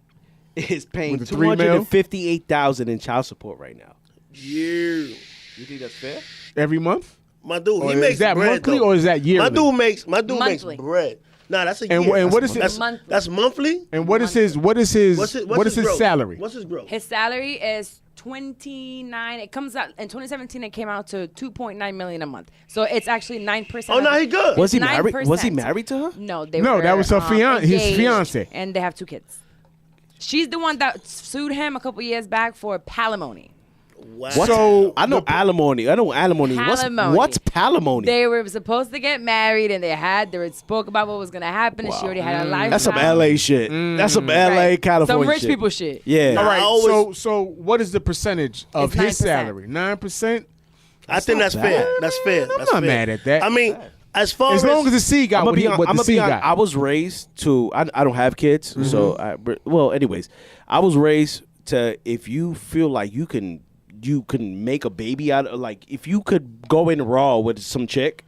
is paying With the $3 million? $258,000 in child support right now. Yeah. You think that's fair? Every month. My dude, Or he makes is that bread, monthly though. or is that yearly? My dude makes Monthly. bread. Nah, that's a And year. and what is that's, his Monthly. that's monthly? and what is his What's his growth? salary? What's his growth? His salary is 29. It comes out in 2017. It came out to 2.9 million a month. So it's actually 9%. Oh, no, he good. Was he It's married? Was he 9%. married to her? No, they No, were, that was her his engaged, fiance. and they have 2 kids. She's the one that sued him a couple years back for palimony. Wow. So I know alimony. I know alimony. Palimony. What's palimony? They were supposed to get married, and they spoke about what was gonna happen, and she already had a lifestyle. That's some LA shit. That's some LA, Right. California Some rich shit. people shit. Yeah. all right. I always- so what is the percentage of It's his 9%. salary? 9%. I think that's fair. That's fair. I'm That's not fair. mad at that. I mean, as far As long as the C got I'm what, gonna be what the C honest. got. I was raised to. I don't have kids, so anyways, I was raised to. If you feel like you can make a baby out of, like, if you could go in raw with some chick,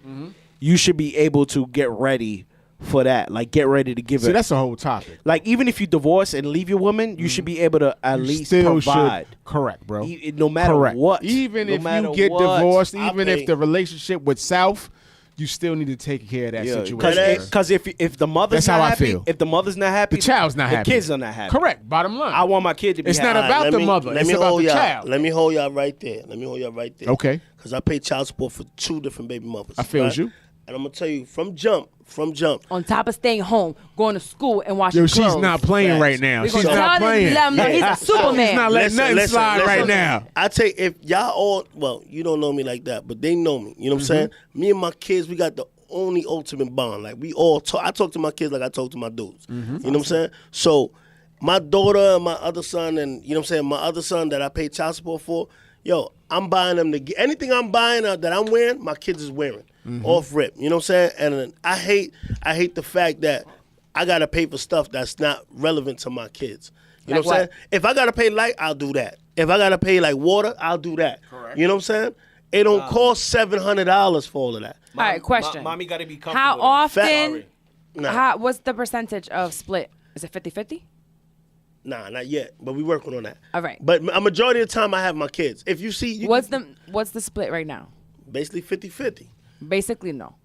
you should be able to get ready for that. Like, get ready to give See, it. that's a whole topic. Like, even if you divorce and leave your woman, you should be able to at least Still provide. should. Correct, bro. No matter Correct. what. Even No if matter you get what. divorced, I even if think- the relationship with South, you still need to take care of that situation. Because if the mother's That's not how I happy, feel. if the mother's not happy, The child's not happy. The kids are not happy. Correct. Bottom line. I want my kid to be It's happy. not about Let the me- mother. Let It's me about hold the y'all. child. Let me hold y'all right there. There. Okay. Because I pay child support for 2 different baby mothers. I feels right? you. And I'm gonna tell you from jump. On top of staying home, going to school and washing Yo, clothes. she's not playing right now. We're She's gonna not tell playing. them, let him know he's a Superman. She's not letting nothing slide right now. I tell you, if y'all all, well, you don't know me like that, but they know me. You know what I'm saying? Me and my kids, we got the only ultimate bond. Like we all talk. I talk to my kids like I talk to my dudes. You know what I'm saying? So my daughter and my other son, and you know what I'm saying, my other son that I pay child support for, yo, I'm buying them anything I'm buying that I'm wearing, my kids is wearing. Off rip. You know what I'm saying? And I hate the fact that I gotta pay for stuff that's not relevant to my kids. You know what I'm saying? If I gotta pay light, I'll do that. If I gotta pay like water, I'll do that. Correct. You know what I'm saying? It don't cost $700 for all of that. All right, question. Mommy got to be comfortable. How often? Nah. What's the percentage of split? Is it 50-50? Nah, not yet. But we working on that. All right. But a majority of the time I have my kids. If you see, What's the split right now? basically 50-50. Basically, no.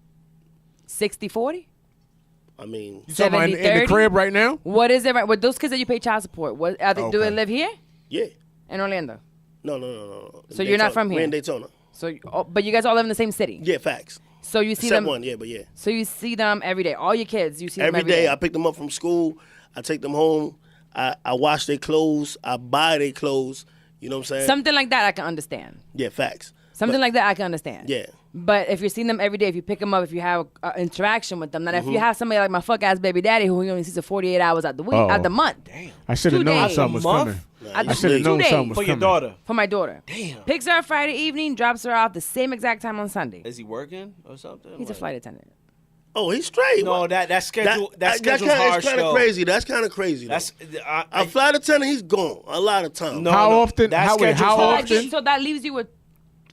60-40? I mean, You talking about in the 70-30? crib right now? What is it? Right? With those kids that you pay child support, do Okay. they live here yeah. in Orlando? No. So you're not from here? We're in Daytona. So, but you guys all live in the same city. Yeah, facts. So you see Except them. one, yeah, but yeah. So you see them every day. All your kids, you see them Every every day day. I pick them up from school. I take them home. I wash their clothes. I buy their clothes. You know what I'm saying? Something like that I can understand. Yeah, facts. Something like that I can understand. Yeah. But if you're seeing them every day, if you pick them up, if you have interaction with them, then Mm-hmm. if you have somebody like my fuck ass baby daddy who he only sees her 48 hours out the week, out the month. Damn. I should have 2 known days. something was Month? coming. I should have known 2 days. something was For your coming. daughter. For my daughter. Damn. Picks her Friday evening, drops her off the same exact time on Sunday. Is he working or something? He's a flight attendant. Oh, he's straight. No, that schedule. That schedule's harsh. It's kind of though. crazy. That's kind of crazy. Though. That's A flight attendant, he's gone a lot of times. No. How often? That How schedule's harsh. often? So that leaves you with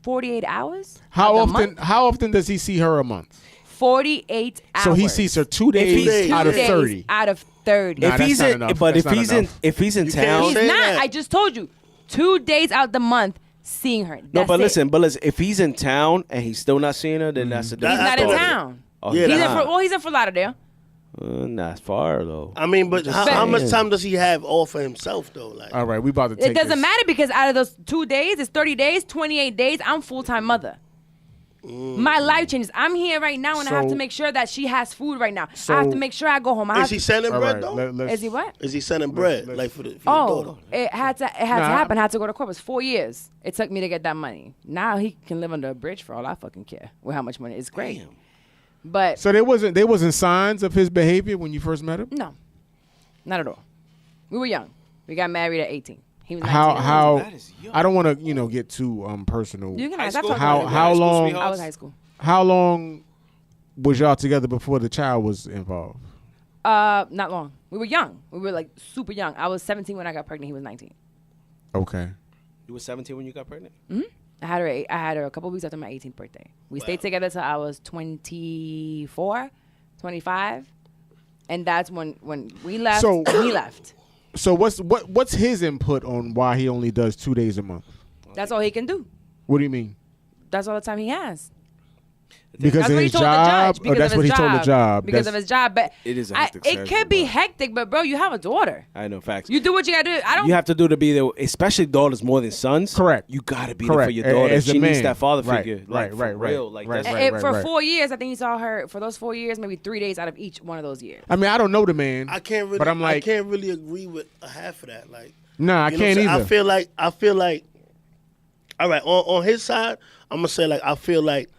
48 hours? How out the often? month? How often does he see her a month? 48 hours. So he sees her 2 days he's- out of 2 days 30. out of 30. Nah, If that's he's not in, enough. but That's if not he's in, enough. if he's in You can't town, He's say not. that. I just told you. 2 days out the month seeing her. no. That's But it. listen, if he's in town and he's still not seeing her, then that's a He's different not in story. town. Oh, Yeah, He's in nah. he's in Fort Lauderdale. Not far though. I mean, but how saying. much time does he have all for himself though? Like, All right, we about to take It doesn't this. matter because out of those 2 days, it's 30 days, 28 days. I'm full-time mother. My life changes. I'm here right now, and I have So- to make sure that she has food right now. So- I have to make sure I go home. I is have he to, sending All bread right, though? let's- is he what? Is he sending bread like for the Oh, daughter? it had to Nah. happen. I had to go to court. It was 4 years. It took me to get that money. Now he can live under a bridge for all I fucking care with how much money. It's great. Damn. But So there wasn't signs of his behavior when you first met him. no, not at all. We were young. We got married at 18. He was 19. How That is young. I don't want to get too personal. You can High ask. I've school? talked How- about it. how High school long- sweethearts? I was high school. How long was y'all together before the child was involved? Not long. We were young. We were like super young. I was 17 when I got pregnant. He was 19. Okay. You were 17 when you got pregnant. I had her a couple weeks after my 18th birthday. We stayed together till I was 24, 25. And that's when we left. So- he left. So what's his input on why he only does 2 days a month? That's all he can do. What do you mean? That's all the time he has. Because That's of what he his told the job, judge. or Because that's of what his he told the job. Because of That's- his job. But It is a I- hectic it schedule, could be bro. hectic, but bro, you have a daughter. I know facts. You do what you gotta do. I don't. You have to do to be there, especially daughters more than sons. Correct. You gotta be there Correct. for your daughter. As a she needs man. that father Right, figure. right, Like, right, for right, real. Like right, that's And for 4 years, I think you saw her for those 4 years, maybe 3 days out of each one of those years. I mean, I don't know the man. I can't really. But I'm like, I can't really agree with a half of that. Like, nah, I you know can't what I'm saying? either. I feel like. All right, on his side, I'm gonna say like I feel like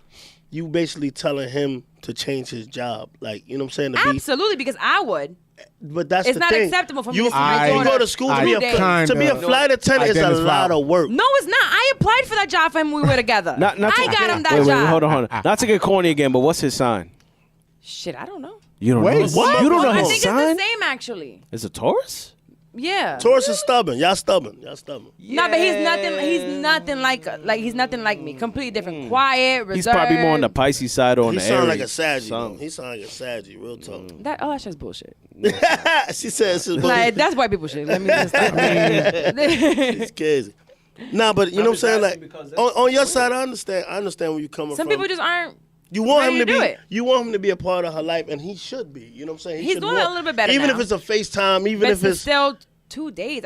you basically telling him to change his job. Like, you know what I'm saying? To be, Absolutely, because I would. but that's It's the not thing. acceptable for me You, to see my you daughter go to school to I be kinda to be a flight attendant is a identify- lot of work. No, it's not. I applied for that job for him when we were together. Not I to- got him that wait, job. Hold on. Not to get corny again, but what's his sign? Shit, I don't know. You don't Wait, know. what? You don't know I his think sign? it's the same, actually. It's a Taurus. Yeah. Taurus is stubborn. Y'all stubborn. No, but he's nothing like me. Completely different. Quiet, reserved. He's probably more on the Pisces side or on He the sound Aries. like a Sagittarius. Something. He sound like a Sagittarius. Real talk. That's just bullshit. She says it's Like, that's white people shit. Let me just stop. it's crazy. Nah, but you know what I'm saying? Like on your side, I understand where you coming Some from. people just aren't. You want him ready to to be. do it. You want him to be a part of her life, and he should be. You know what I'm saying? He's should doing it a little bit better even now. if it's a FaceTime, even But if it's still 2 days.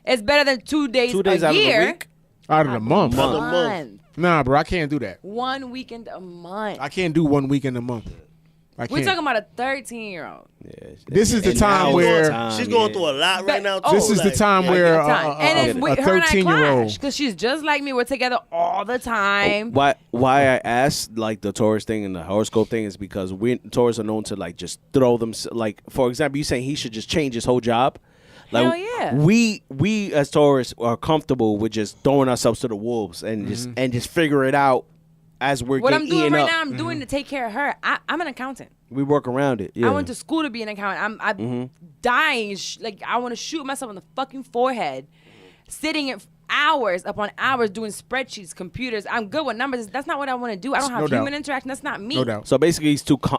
It's better than 2 days, 2 days a out year. of the week. Out of the month. Month. Nah, bro, I can't do that. 1 weekend a month. I can't do 1 weekend a month. I We're can't. talking about a 13-year-old. Yeah, This is the and time now where- is the time, She's going yeah. through a lot right now. Oh, This is the like, time yeah, where And then a her and I 13-year-old. clash because she's just like me. We're together all the time. Why I asked like the Taurus thing and the horoscope thing is because we Taurus are known to like just throw them, like for example, you saying he should just change his whole job. Like Hell yeah. we as Taurus are comfortable with just throwing ourselves to the wolves and just figure it out as we're What I'm getting doing eaten right up. now, I'm doing to take care of her. I'm an accountant. We work around it. Yeah. I went to school to be an accountant. I'm dying. Like I want to shoot myself in the fucking forehead, sitting at hours upon hours doing spreadsheets, computers. I'm good with numbers. That's not what I want to do. I don't have No doubt. human interaction. That's not me. No doubt. So basically,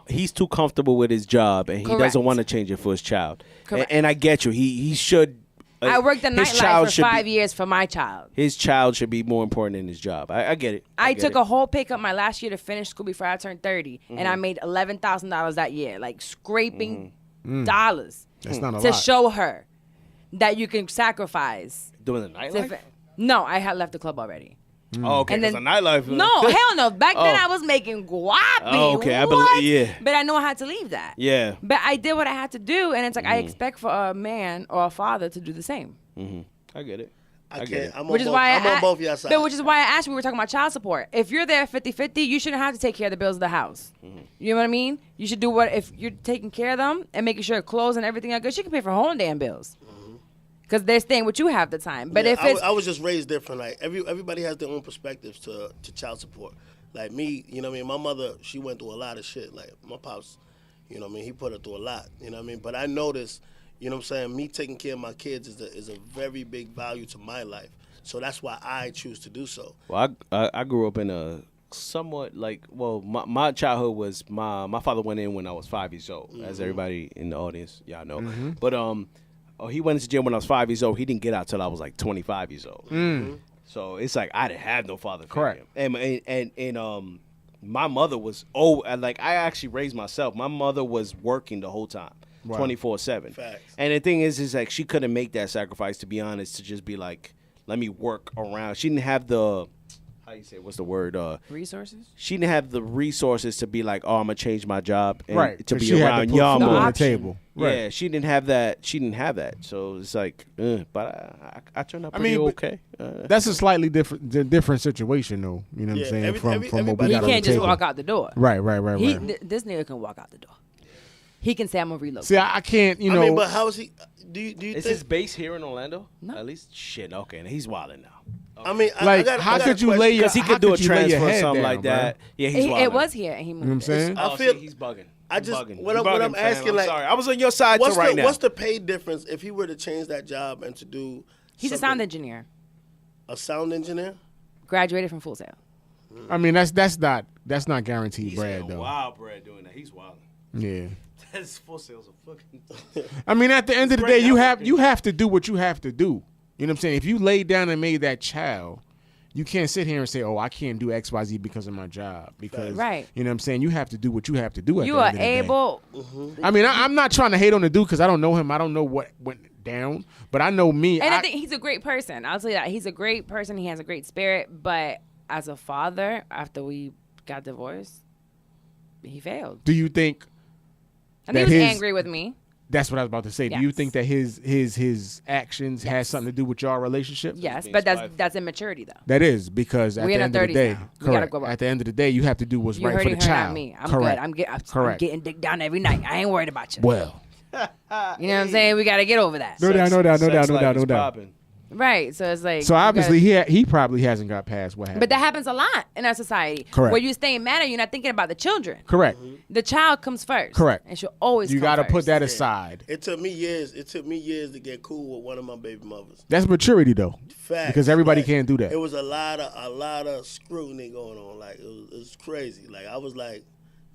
he's too comfortable with his job, and he Correct. doesn't want to change it for his child. Correct. And I get you. He should. I worked the his nightlife child for should be- 5 years for my child. His child should be more important than his job. I get it. I get took it. a whole pay cut my last year to finish school before I turned 30, and I made $11,000 that year, like scraping dollars That's not a to lot. show her that you can sacrifice. doing the nightlife. No, I had left the club already. Oh, okay. And Because then- the nightlife. No, hell no. Back then Oh. I was making guapi. Oh, okay. I What? believe- yeah. But I know I had to leave that. Yeah. But I did what I had to do, and it's like I expect for a man or a father to do the same. I get it. I get can't. it. Which is why I'm on both y'all sides. But which is why I asked you, we were talking about child support. If you're there 50-50, you shouldn't have to take care of the bills of the house. You know what I mean? You should do what, if you're taking care of them and making sure clothes and everything are good, she can pay for her own damn bills. Because they're staying with you half the time. But Yeah, if it's... I was just raised different. Like everybody has their own perspectives to child support. Like me, you know what I mean? My mother, she went through a lot of shit. Like my pops, you know what I mean? He put her through a lot. You know what I mean? But I noticed, you know what I'm saying? Me taking care of my kids is a very big value to my life. So that's why I choose to do so. Well, I grew up in a somewhat like, well, my childhood was my father went in when I was 5 years old, as everybody in the audience y'all know. But he went into jail when I was 5 years old. He didn't get out till I was like 25 years old. So it's like I didn't have no father figure. Correct. And my mother was like I actually raised myself. My mother was working the whole time. Wow. 24/7. Facts. And the thing is like she couldn't make that sacrifice, to be honest, to just be like, let me work around. She didn't have the, how you say, what's the word? resources? She didn't have the resources to be like, oh, I'm gonna change my job and Right. to 'cause be she had around put y'all food more. on the option. table. Right. Yeah, she didn't have that. She didn't have that. So it's like, but I turned out pretty but okay. That's a slightly different situation, though. You know what I'm Yeah, saying? From what we everybody- He got on the can't just table. walk out the door. Right. This nigga can walk out the door. He can say, I'm going to relocate. See, I can't. You know. I mean, but how is he? Do you Is think? his base here in Orlando? No. At least shit. Okay, and he's wilding now. I mean, I like, got, how I got could a you question. lay your? Because he how could do a you lay your transfer or head something down, like that. bro? Yeah, he's It wilding. was here, and he moved. You know what I'm saying? I Oh, feel- see, he's bugging. I He's just- bugging. what You I'm- what bugging, I'm fam. asking, I'm like, sorry. I was on your side too right now. What's the pay difference if he were to change that job and to do? He's a something- sound engineer. A sound engineer. Graduated from Full Sail. I mean, that's not guaranteed He's bread saying though. wild bread doing that. He's wilding. Yeah. That's full sales of fucking. I mean, at the end of the great day, you networking. have to do what you have to do. You know what I'm saying? If you laid down and made that child, you can't sit here and say, "Oh, I can't do XYZ because of my job." Because Right. you know what I'm saying? You have to do what you have to do. At You the are end of the day. able. I mean, I'm not trying to hate on the dude because I don't know him. I don't know what went down, but I know me. And I think he's a great person. I'll tell you that. He's a great person. He has a great spirit. But as a father, after we got divorced, he failed. do you think I think that he was his- angry with me. that's what I was about to say? Do you Yes. think that his actions has something to do with your relationship? Yes, being but spiteful. that's immaturity, though. That is because at We're the in end our of the 30s day, now. We gotta correct. grow up. At the end of the day, you have to do what's You right for hurting the her, child. not me. I'm correct. good. I'm Correct. getting dick down every night. I ain't worried about you. Well, You know what I'm saying? We got to get over that. No doubt, no doubt, no doubt, no doubt, no doubt. Popping. Right. So it's like. So you obviously gotta- he probably hasn't got past what happened. But that happens a lot in our society. Correct. Where you're staying mad and you're not thinking about the children. correct. The child comes first. Correct. And she'll always You come got to first. put that aside. It took me years. It took me years to get cool with one of my baby mothers. That's maturity though. Facts. Because everybody Like, can't do that. It was a lot of scrutiny going on. Like it was crazy. Like I was like,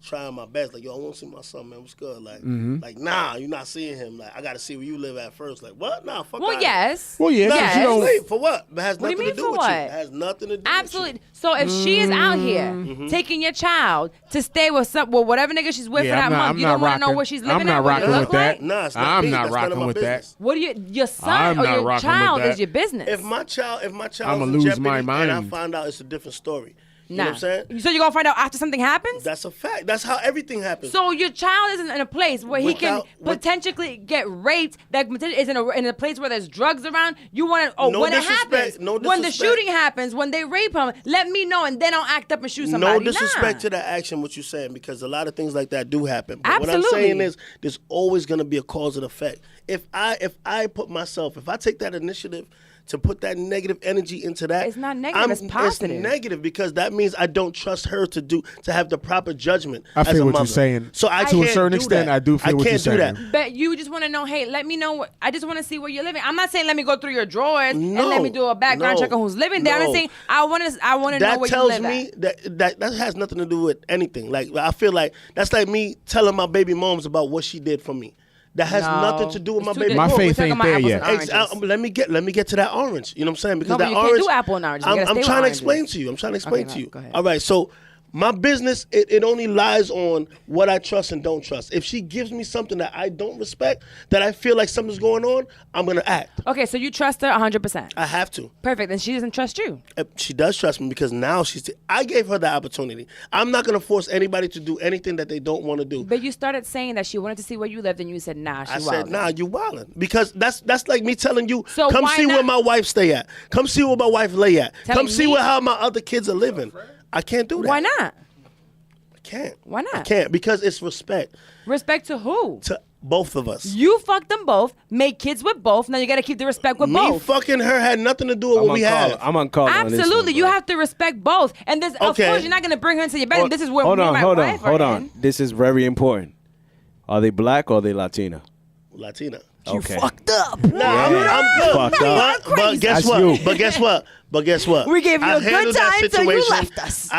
trying my best. Like, yo, I want to see my son, man. What's good? Like, like, nah, you're not seeing him. Like, I got to see where you live at first. Like, what? Nah, fuck Well, that. yes. Well, yeah, Nah, but you don't. wait, for what? It has What do you nothing mean to do for with what? you. It has nothing to do Absolutely. with So if she is out here taking your child to stay with whatever nigga she's with for that month, you don't want to know where she's living I'm not at, what rocking you with look that. like? Nah, it's not I'm me. not That's none of rocking my with business. that. What do your son I'm or not your rocking with child that. is your business? If my child I'ma is in lose jeopardy my and I mind. find out, it's a different story. You nah. know what I'm saying? So you're gonna find out after something happens? That's a fact. That's how everything happens. So your child isn't in a place where he can potentially get raped. That is in a place where there's drugs around. You want to? No when it disrespect, happens, no when the disrespect. shooting happens, when they rape him, let me know, and then I'll act up and shoot somebody. No disrespect Nah. to that action, what you're saying, because a lot of things like that do happen. But what I'm Absolutely. saying is, there's always going to be a cause and effect. If I take that initiative to put that negative energy into that, It's not negative, it's positive. It's negative because that means I don't trust her to have the proper judgment. I as feel a what you're mother. saying. So I To a can't certain do extent, that. I do feel what you're can't do saying. that. But you just want to know, hey, let me know. I just want to see where you're living. I'm not saying let me go through your drawers and let me do a background check on who's living there. I'm just saying I want to know That where you tells live me at. that has nothing to do with anything. Like, I feel like that's like me telling my baby moms about what she did for me. That has No. nothing to do with It's my too baby different. My mom. faith We're talking ain't about there apples yet. and oranges. Let me get to that orange. You know what I'm saying? Because No, but that you can't orange. do apple and oranges. You gotta I'm stay with trying to oranges. explain to you. I'm trying to explain Okay, to you. go ahead. All right, so my business, it only lies on what I trust and don't trust. If she gives me something that I don't respect, that I feel like something's going on, I'm gonna act. Okay, so you trust her 100%. I have to. Perfect. And she doesn't trust you. She does trust me because now I gave her the opportunity. I'm not gonna force anybody to do anything that they don't want to do. But you started saying that she wanted to see where you lived, and you said, nah, she I wildin'. said, nah, you wildin'. Because that's like me telling you, So come why see not- where my wife stay at. Come see where my wife lay at. Telling Come see me- how my other kids are living. I can't do that. Why not? I can't. Why not? I can't because it's respect Respect to who? to both of us. You fucked them both, made kids with both. Now you got to keep the respect with Me both. fucking her had nothing to do with what we have. I'm on call. Absolutely, you have to respect both. And this, of Okay. course, you're not going to bring her into your bed. and this is where hold me on, and my hold wife on, hold are on. in. This is very important. Are they black or are they Latina? Latina. Okay. Fucked up. Nah, I'm good. Fucked up. But guess That's what? you. But guess what? But guess what? We gave you I a good handled that time, so you situation. left us.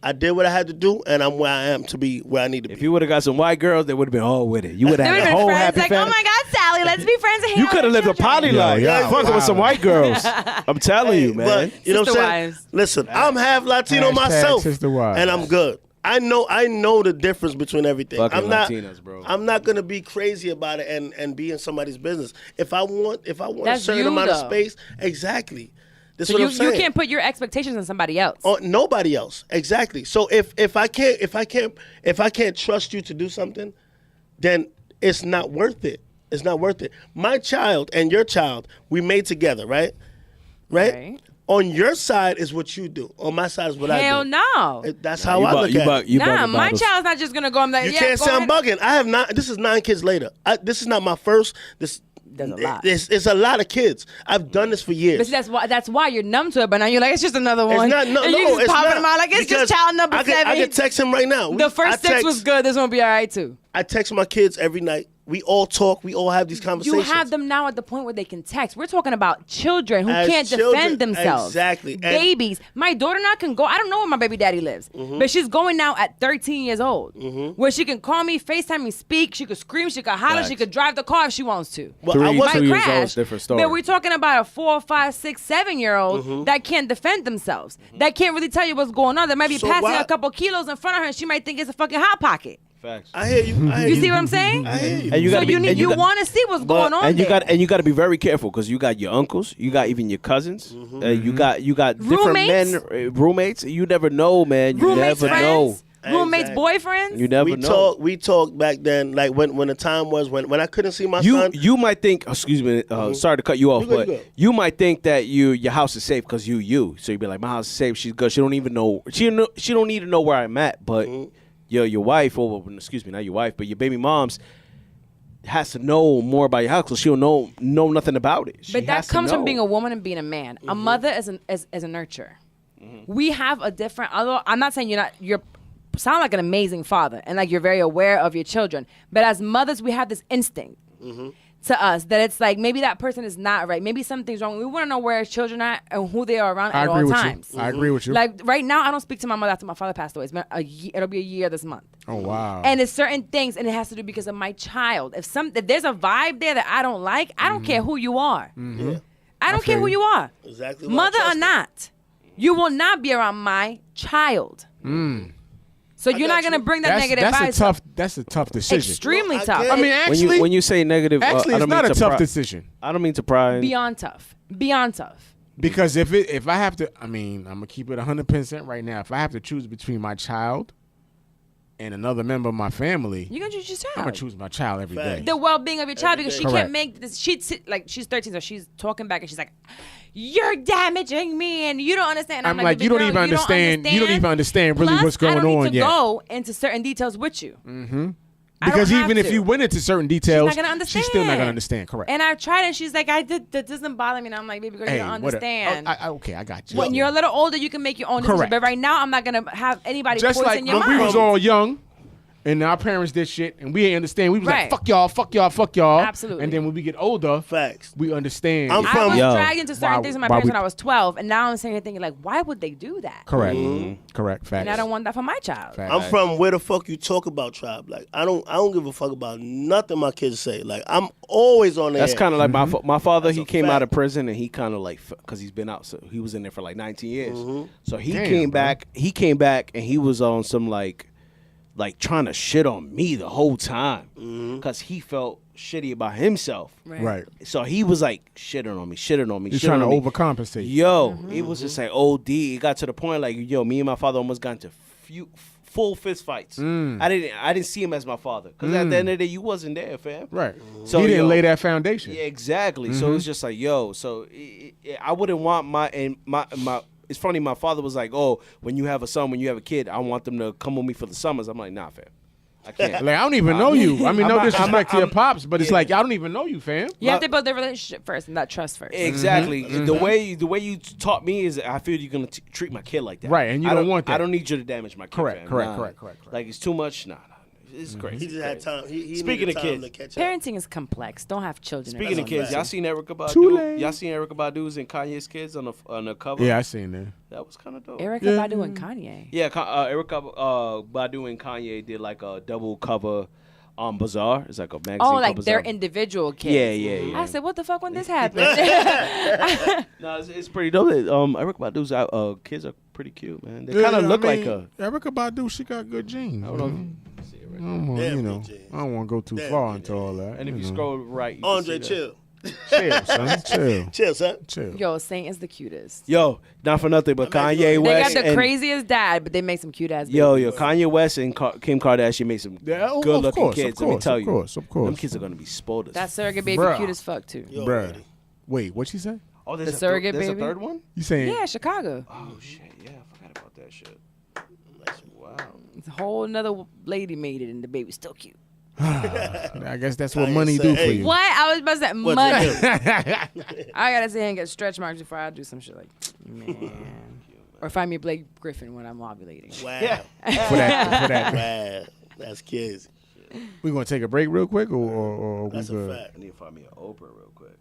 I did what I had to do, and I'm where I am to be where I need to be. If you would have got some white girls, they would have been all with it. You would They have would had a have been whole friends. happy Like, family. oh my God, Sally, let's be friends and hang You out could have with lived a children. poly life. yeah, Fucking with some white girls. I'm telling you, man. But you know what I'm Sister saying? wives. Listen, I'm half Latino Hashtag myself, sister wives. and I'm good. I know the difference between everything. Fucking I'm not Latinas, bro. I'm not gonna be crazy about it and be in somebody's business. If I want a That's certain you, amount of though. space, exactly. That's So what you I'm saying. can't put your expectations on somebody else. Nobody else. Exactly. So if I can't trust you to do something, then it's not worth it. It's not worth it. My child and your child, we made together, right? Right. On your side is what you do. On my side is what I do. Hell no. That's how I look at it. Nah, my child's not just gonna go. I'm like, You yeah, can't go say I'm ahead. bugging. I have not. This is 9 kids later. This is not my first. There's a lot. It's a lot of kids. I've done this for years. But see, that's why you're numb to it. But now you're like, it's just another one. It's not. No, and you no, just it's popping not. them out like it's Because just child number I 7. can text him right now. The first 6 was good. This one will be all right too. I text my kids every night. We all talk. We all have these You conversations. have them now at the point where they can text. We're talking about children who As can't children, defend themselves. exactly. And- Babies. My daughter now can go. I don't know where my baby daddy lives, but she's going now at 13 years old, where she can call me, FaceTime me, speak. She could scream. She could holler. Facts. She could drive the car if she wants to. Well, I Three wasn't. years Might old crash, is a different story. but we're talking about a 4, 5, 6, 7-year-old that can't defend themselves. That can't really tell you what's going on. That might be So passing why- a couple kilos in front of her, and she might think it's a fucking hot pocket. Facts. I hear you. I hear You see what I'm saying? I hear you. And you So gotta be, and you got- want to see what's going on and you there. got to be very careful because you got your uncles, you got even your cousins, you got different Roommates? men, roommates. You never know, man. You roommates, never friends, know. roommates, Exactly. boyfriends. You never know. We talked back then, like when the time was when I couldn't see my You son. you might think, excuse me, sorry to cut you off, You good, but you good. you might think that your house is safe because you. So you'd be like, my house is safe. She's good. She don't even know. She don't need to know where I'm at. But your wife, or excuse me, not your wife, but your baby mom's has to know more about your house because she'll know nothing about it. She But that has to comes from know. being a woman and being a man. A mother is a nurturer. We have a different. Although I'm not saying you're sound like an amazing father and like you're very aware of your children. But as mothers, we have this instinct to us that it's like maybe that person is not right. Maybe something's wrong. We want to know where children are and who they are around at all times. I agree with you. Like right now, I don't speak to my mother after my father passed away. It's been it'll be a year this month. Oh wow. And it's certain things, and it has to do because of my child. If there's a vibe there that I don't like, I don't care who you are. I don't care who you are. Exactly. Mother or not, you will not be around my child. So you're not gonna bring that negative vibe. That's a tough decision. Extremely tough. I mean, actually, when you say negative, actually, I it's don't not mean a to tough decision. I don't mean to pry. Beyond tough. Beyond tough. Because if I have to, I mean, I'm gonna keep it 100% right now. If I have to choose between my child and another member of my family, You're gonna choose your child. I'm gonna choose my child every day. The well-being of your child, because she Correct. can't make this. She's 13, so she's talking back and she's like, "You're damaging me, and you don't understand." I'm like, you don't even understand. You don't even understand really Plus, what's going I don't on need to yet. go into certain details with you. Because I don't even have if to. you went into certain details, She's not gonna understand. she's still not gonna understand. Correct. And I've tried, and she's like, that doesn't bother me. And I'm like, baby girl, you don't understand. Okay, I got you. When you're a little older, you can make your own decisions. Correct. But right now, I'm not gonna have anybody just poison like your when mind. we was all young, and our parents did shit, and we ain't understand. We was Right. like, fuck y'all, fuck y'all, fuck y'all. Absolutely. And then when we get older, Facts. we understand. I'm I from- was Yo. dragged into certain Why- things with my why parents we- when I was 12, and now I'm sitting here thinking like, why would they do that? Correct. Correct. Facts. And I don't want that for my child. Facts. I'm from where the fuck you talk about tribe. Like I don't give a fuck about nothing my kids say. Like I'm always on there. That's kind of like my father. That's He a came fact. out of prison and he kind of like because he's been out. So he was in there for like 19 years. So he Damn, came bro. back. He came back and he was on some like trying to shit on me the whole time because he felt shitty about himself. Right. So he was like shitting on me. He's shitting trying to on me. overcompensate. Yo, it was just like OD. It got to the point like me and my father almost got into full fist fights. I didn't see him as my father because at the end of the day you wasn't there, fam. Right. So, he didn't yo, lay that foundation. Yeah, exactly. So it's just like, yo. So I wouldn't want my. It's funny. My father was like, "Oh, when you have a son, when you have a kid, I want them to come with me for the summers." I'm like, "Nah, fam, I can't." Like I don't even know you. I mean, no disrespect to your I'm- pops, but it's yeah. like I don't even know you, fam. You have to build the relationship first and that trust first. Exactly. The way you taught me is I feel you're gonna treat my kid like that. Right, and you I don't want that. I don't need you to damage my kid. Correct, fam. correct, Nah. correct. Like it's too much. Nah. It's crazy. He just had time. He Speaking needed of time kids, to catch up. Parenting is complex. Don't have children. Speaking of That's a kids, fact. y'all seen Erykah Too Badu? late. Y'all seen Erykah Badu's and Kanye's kids on the cover? Yeah, I seen that. That was kind of dope. Erykah Yeah. Badu and Kanye. Yeah, Erykah Badu and Kanye did like a double cover on Bazaar. It's like a magazine. Oh, called like their Bazaar. individual kids. Yeah. I said, what the fuck when this happened? No, it's pretty dope. Erykah Badu's kids are pretty cute, man. They Yeah, kind of look I like mean, a. Erykah Badu, she got good genes. I don't know if you see it right I there. don't want, Damn you know, good genes. I don't want to go too Damn far good into all that. And if you know. scroll right, you can Andre, see that. chill. chill, son, chill, Chill, son. chill. Yo, Saint is the cutest. Yo, not for nothing, but I mean, Kanye they They West. got the and, craziest dad, but they make some cute ass. Yo, babies. Kanye West and Kim Kardashian made some Yeah, of good-looking course, kids. of Let me course, tell of you, course, of course. them kids are gonna be spoiled. That surrogate baby Bruh. cute as fuck too. Yo, Bruh. buddy. Wait, what she say? Oh, The surrogate there's baby? a third one. You saying? Yeah, Chicago. Oh shit, yeah, I forgot about that shit. Wow. It's a whole another lady made it, and the baby's still cute. I guess that's what Kanye money said, do for hey. you. What? I was about to say What's money. it I gotta sit here and get stretch marks before I do some shit like, man. Or find me Blake Griffin when I'm ovulating. Wow. For that. Wow. That's crazy. We gonna take a break real quick, or we That's a good? fact. I need to find me an Oprah real quick.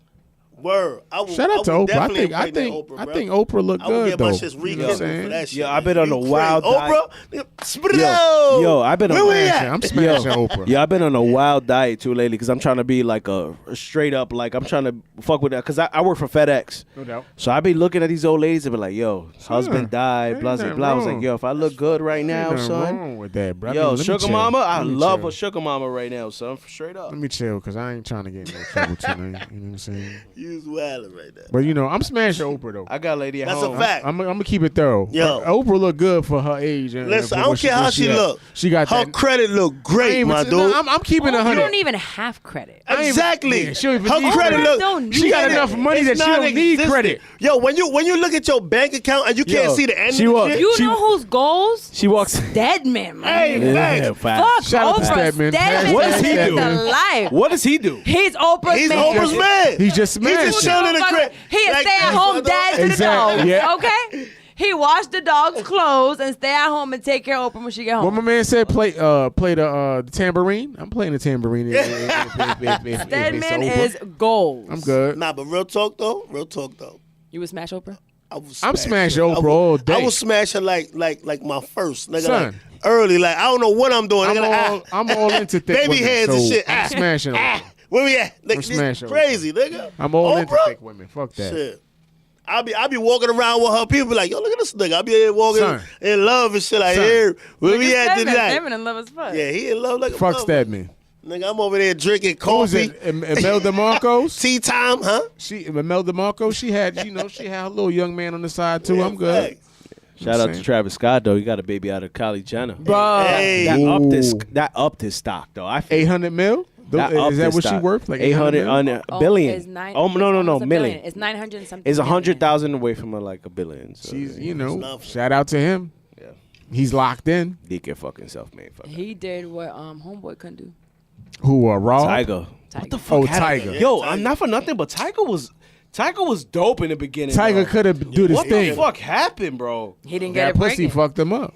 Word. Shout out to would Oprah. definitely I impregnate think Oprah, I bro. think Oprah look I would good get though. my shit You know what I'm rekindled saying? for that shit. Yo, I've been on a You wild crazy. diet. Oprah? Yo, I've been on Where we a at? I'm smashing Oprah. Yeah, I've been on a wild diet too lately because I'm trying to be like a straight up like I'm trying to fuck with that because I work for FedEx. No doubt. So I be looking at these old ladies and be like, yo, husband died, Ain't blah, blah, nothing blah. I was wrong. like, yo, if I look good right now, Ain't nothing son. wrong with that, bro. I Yo, mean, let me sugar chill. mama, I Let me love chill. a sugar mama right now, son. Straight up. Let me chill, cause I ain't trying to get in no trouble tonight. You know what I'm saying? You was wildin' right there. But you know, I'm smashing Oprah though. I got a lady at That's a home. fact. I'm gonna keep it thorough. Yo. Oprah look good for her age. And Listen, for I don't what care how she at. look. She got Her that. credit look I great, ain't my even- dude. I'm keeping You 100. don't even have credit. I ain't- Exactly. Yeah, she don't even Her need credit credit. look. Don't She got need enough it. money that It's she don't need non-existent. credit. Yo, when you look at your bank account and you can't Yo, see the end she of wa- the shit. You She- know whose goals? She walks. Deadman, man. Hey, Yeah, facts. fact. Fuck Shout out to Oprah. Stedman. Stedman What does he is do? the life. What does he do? He's Oprah's He's man. Oprah's man. He's just He's just smashing. chilling in the crib. He a Like, stay-at-home dad to the Exactly, dogs. yeah. Okay. He washed the dog's clothes and stay at home and take care of Oprah when she get home. What my man said, play the tambourine. I'm playing the tambourine. Stedman is gold. I'm good. Nah, but real talk though. You would smash Oprah? I'm smashing Oprah all day. I would smash her like my first. Nigga, Son. like early. Like I don't know what I'm doing. I'm all into thick baby women, hands so and shit. I'm smashing Oprah. Where we at? Nigga, I'm smashing crazy, nigga. I'm all into Oprah? thick women. Fuck that. Shit. I be walking around with her. People be like, yo, look at this nigga. I be here walking Son. in love and shit. Like, Son. here, where we at Stedman. tonight? Stedman in love as fuck. Yeah, he in love like a Fuck motherfucker. Stedman. Nigga, I'm over there drinking Who was coffee. it? Imelda Marcos. Tea time, huh? Imelda Marcos. She had her little young man on the side too. I'm good. Facts. Shout out to Travis Scott though. He got a baby out of Kylie Jenner. Bro. Hey. That upped his stock though. I feel 800 mil. Is that what she worth? Like 800 mil? billion. It's nine, no, almost a million. It's 900 and something. It's million. 100,000 away from like a billion. So, She's, nothing. shout out to him. yeah, He's locked in. he can fucking self-made. Fuck that. He did what Homeboy couldn't do. Who Raw? Tiger. What the fuck? Oh, happened? Tiger. Yo, Tiger. I'm not for nothing, but Tiger was dope in the beginning. Tiger though. could have do this What thing. the fuck happened, bro? He didn't get That it pussy breaking. fucked him up.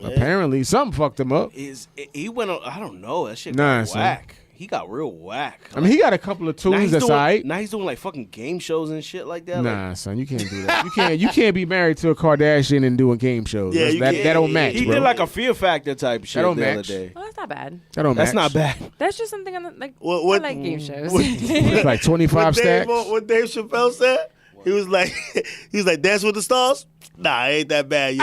Apparently, something fucked him up. He went on? I don't know. That shit Nah, got son. whack. He got real whack. I mean, he got a couple of tunes that's alright. Now he's doing like fucking game shows and shit like that. Nah, son, you can't do that. You can't be married to a Kardashian and doing game shows. Yeah, you that can't. don't match, He bro. did like a Fear Factor type shit don't the other match. day. Oh, that's not bad. that don't That's match. not bad. That's just something on the, like. What- I like game shows. It's like 25 stacks. What Dave Chappelle said? He was like, Dance with the Stars? Nah, ain't that bad.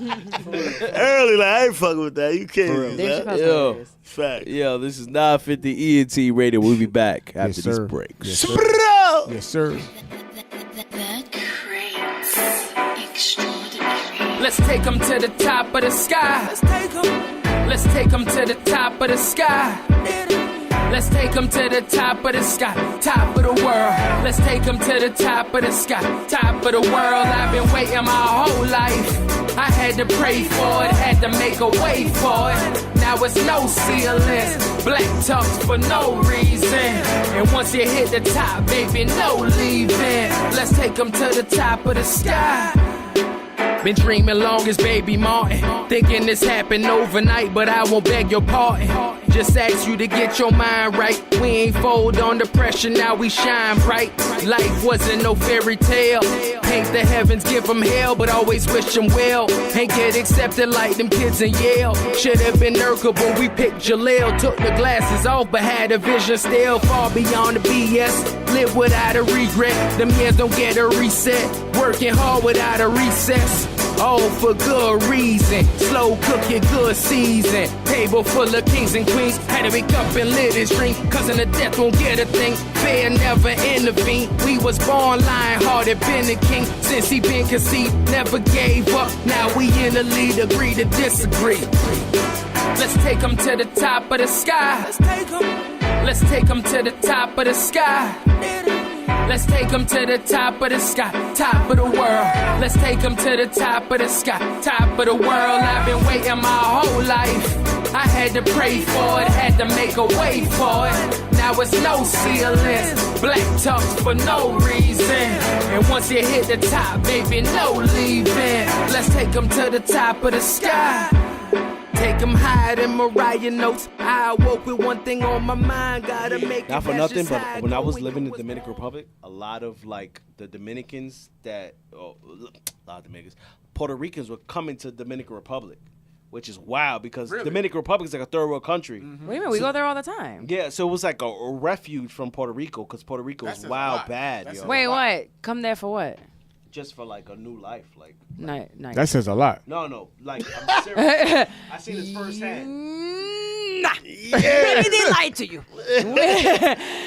Early, like, I ain't fucking with that. You kidding me, Dave man? Chappelle's Yo. hilarious. Fact. Yo, this is 950 ENT Radio. We'll be back after Yes, these sir. breaks. Yes, sir. Bro. Yes, sir. The Crates Extraordinary. Let's take them to the top of the sky. Let's take them to the top of the sky. Let's take them to the top of the sky, top of the world. Let's take them to the top of the sky, top of the world. I've been waiting my whole life. I had to pray for it, had to make a way for it. Now it's no ceilings, black tux for no reason. And once you hit the top, baby, no leaving. Let's take them to the top of the sky. Been dreaming long as baby Martin, thinking this happened overnight, but I won't beg your pardon. Just ask you to get your mind right. We ain't fold under pressure, now we shine bright. Life wasn't no fairy tale. Paint the heavens, give them hell, but always wish them well. Ain't get accepted like them kids in Yale. Should've been Urkel, but we picked Jaleel. Took the glasses off, but had a vision still far beyond the BS. Live without a regret, them years don't get a reset. Working hard without a recess. All for good reason. Slow cooking, good season. Table full of kings and queens. Had to wake up and live this dream. Cousin of death won't get a thing. Fair never intervene. We was born lion hearted, been a king. Since he been conceived, never gave up. Now we in the lead, agree to disagree. Let's take them to the top of the sky. Let's take them to the top of the sky. Let's take them to the top of the sky, top of the world. Let's take them to the top of the sky, top of the world. I've been waiting my whole life. I had to pray for it, had to make a way for it. Now it's no ceilings, black tux for no reason. And once you hit the top, baby, no leaving. Let's take them to the top of the sky. Take them higher than Mariah notes. I woke with one thing on my mind. Gotta make Not it. for That's nothing, just but how I when I go was when living in you the was Dominican down. Republic, a lot of like the Dominicans a lot of Dominicans, Puerto Ricans were coming to Dominican Republic, which is wild because Dominican Republic is like a third world country. What do you mean? We go there all the time. Yeah, so it was like a refuge from Puerto Rico because Puerto Rico is wild bad, yo. Wait, what? Come there for what? Just for like a new life, like Nice. That says a lot. no, like I'm serious. I seen this firsthand. Nah. Maybe they lied to you.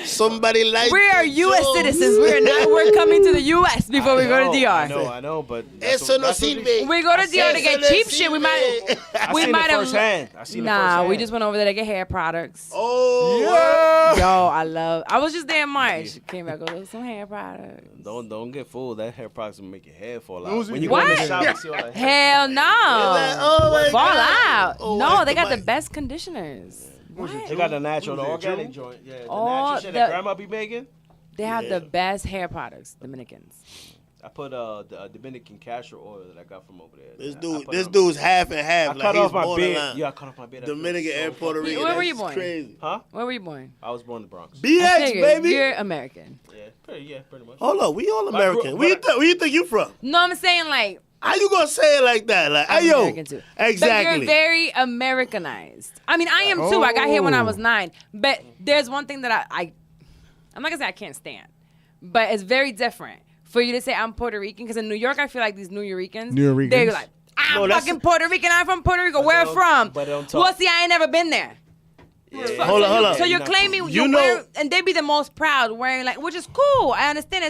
Somebody like We are U.S. citizens. We're coming to the U.S. before we go to DR. I know, but Eso no sirve. We go to DR to get cheap shit. We might I seen it firsthand. I seen it Nah, firsthand. we just went over there to get hair products. Oh, I was just there in March. Came back with some hair products. Don't get fooled. That hair products will make your hair fall out. Who's When it? you go in the What? shop and see all that hair. Hell no. oh my Fall God. out. Oh, No, I they got the might- best conditioners. They got the natural, the Who's it, organic Drew? joint. Yeah, the Oh, natural shit that the- grandma be making. They have the best hair products, Dominicans. I put the Dominican castor oil that I got from over there. This dude's half and half. I cut off my beard. Yeah, I cut off my beard. Dominican and Puerto Rican. Where were you born? Crazy. Huh? Where were you born? I was born in the Bronx. BX, baby. You're American. Yeah, pretty much. Hold up, we all American. Where you think you from? No, I'm saying like. How you gonna say it like that? Like, I'm hey, yo, American too. exactly. But you're very Americanized. I mean, I am too. I got here when I was 9. But there's one thing that I'm not gonna say I can't stand, but it's very different for you to say I'm Puerto Rican, because in New York I feel like these New Yorkers, they're like, I'm fucking Puerto Rican. I'm from Puerto Rico. Where from? Well, see, I ain't never been there. Yeah. Hold on. So you're claiming you know, and they be the most proud wearing like, which is cool. I understand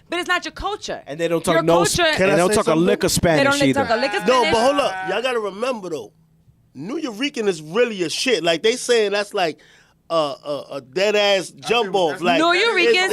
but it's not your culture. And they don't talk your culture. and they don't talk a lick of Spanish They don't either. talk a lick of No, Spanish. but hold up. Y'all gotta remember though, New Yorican is really a shit. Like they saying that's like a dead ass jump off. Like New Yorkers.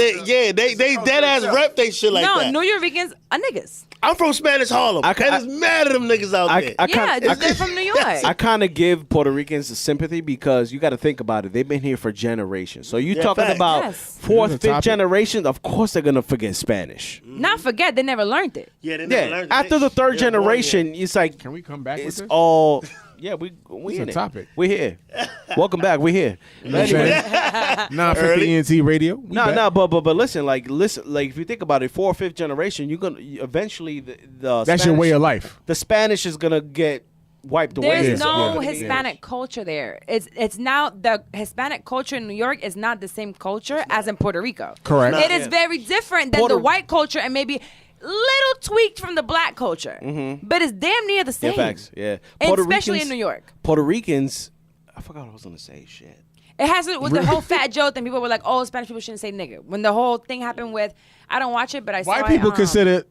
they dead ass rep they shit like that. No, New Yorkers are niggas. I'm from Spanish Harlem. And it's mad at them niggas out there. They're from New York. I kind of give Puerto Ricans a sympathy because you got to think about it. They've been here for generations. So you're talking about fourth, fifth generation. Of course, they're gonna forget Spanish. Not forget, they never learned it. Yeah, they never learned it. After the third generation, it's like, can we come back? It's with this? all. Yeah, we It's in a it. topic. We're here. Welcome back. We're here. Anyway. 950 ENT radio. But listen, like if you think about it, fourth, fifth generation, you're gonna eventually the That's Spanish, your way of life. The Spanish is gonna get wiped away. There's no Hispanic culture there. It's now the Hispanic culture in New York is not the same culture as in Puerto Rico. Correct. It is very different than the white culture and maybe little tweaked from the black culture, but it's damn near the same. Yeah, facts. Yeah, and especially in New York. Puerto Ricans. I forgot what I was gonna say. Shit. It has to do with the whole fat joke thing. People were like, "Oh, Spanish people shouldn't say nigga." When the whole thing happened with, I don't watch it, but I saw White people consider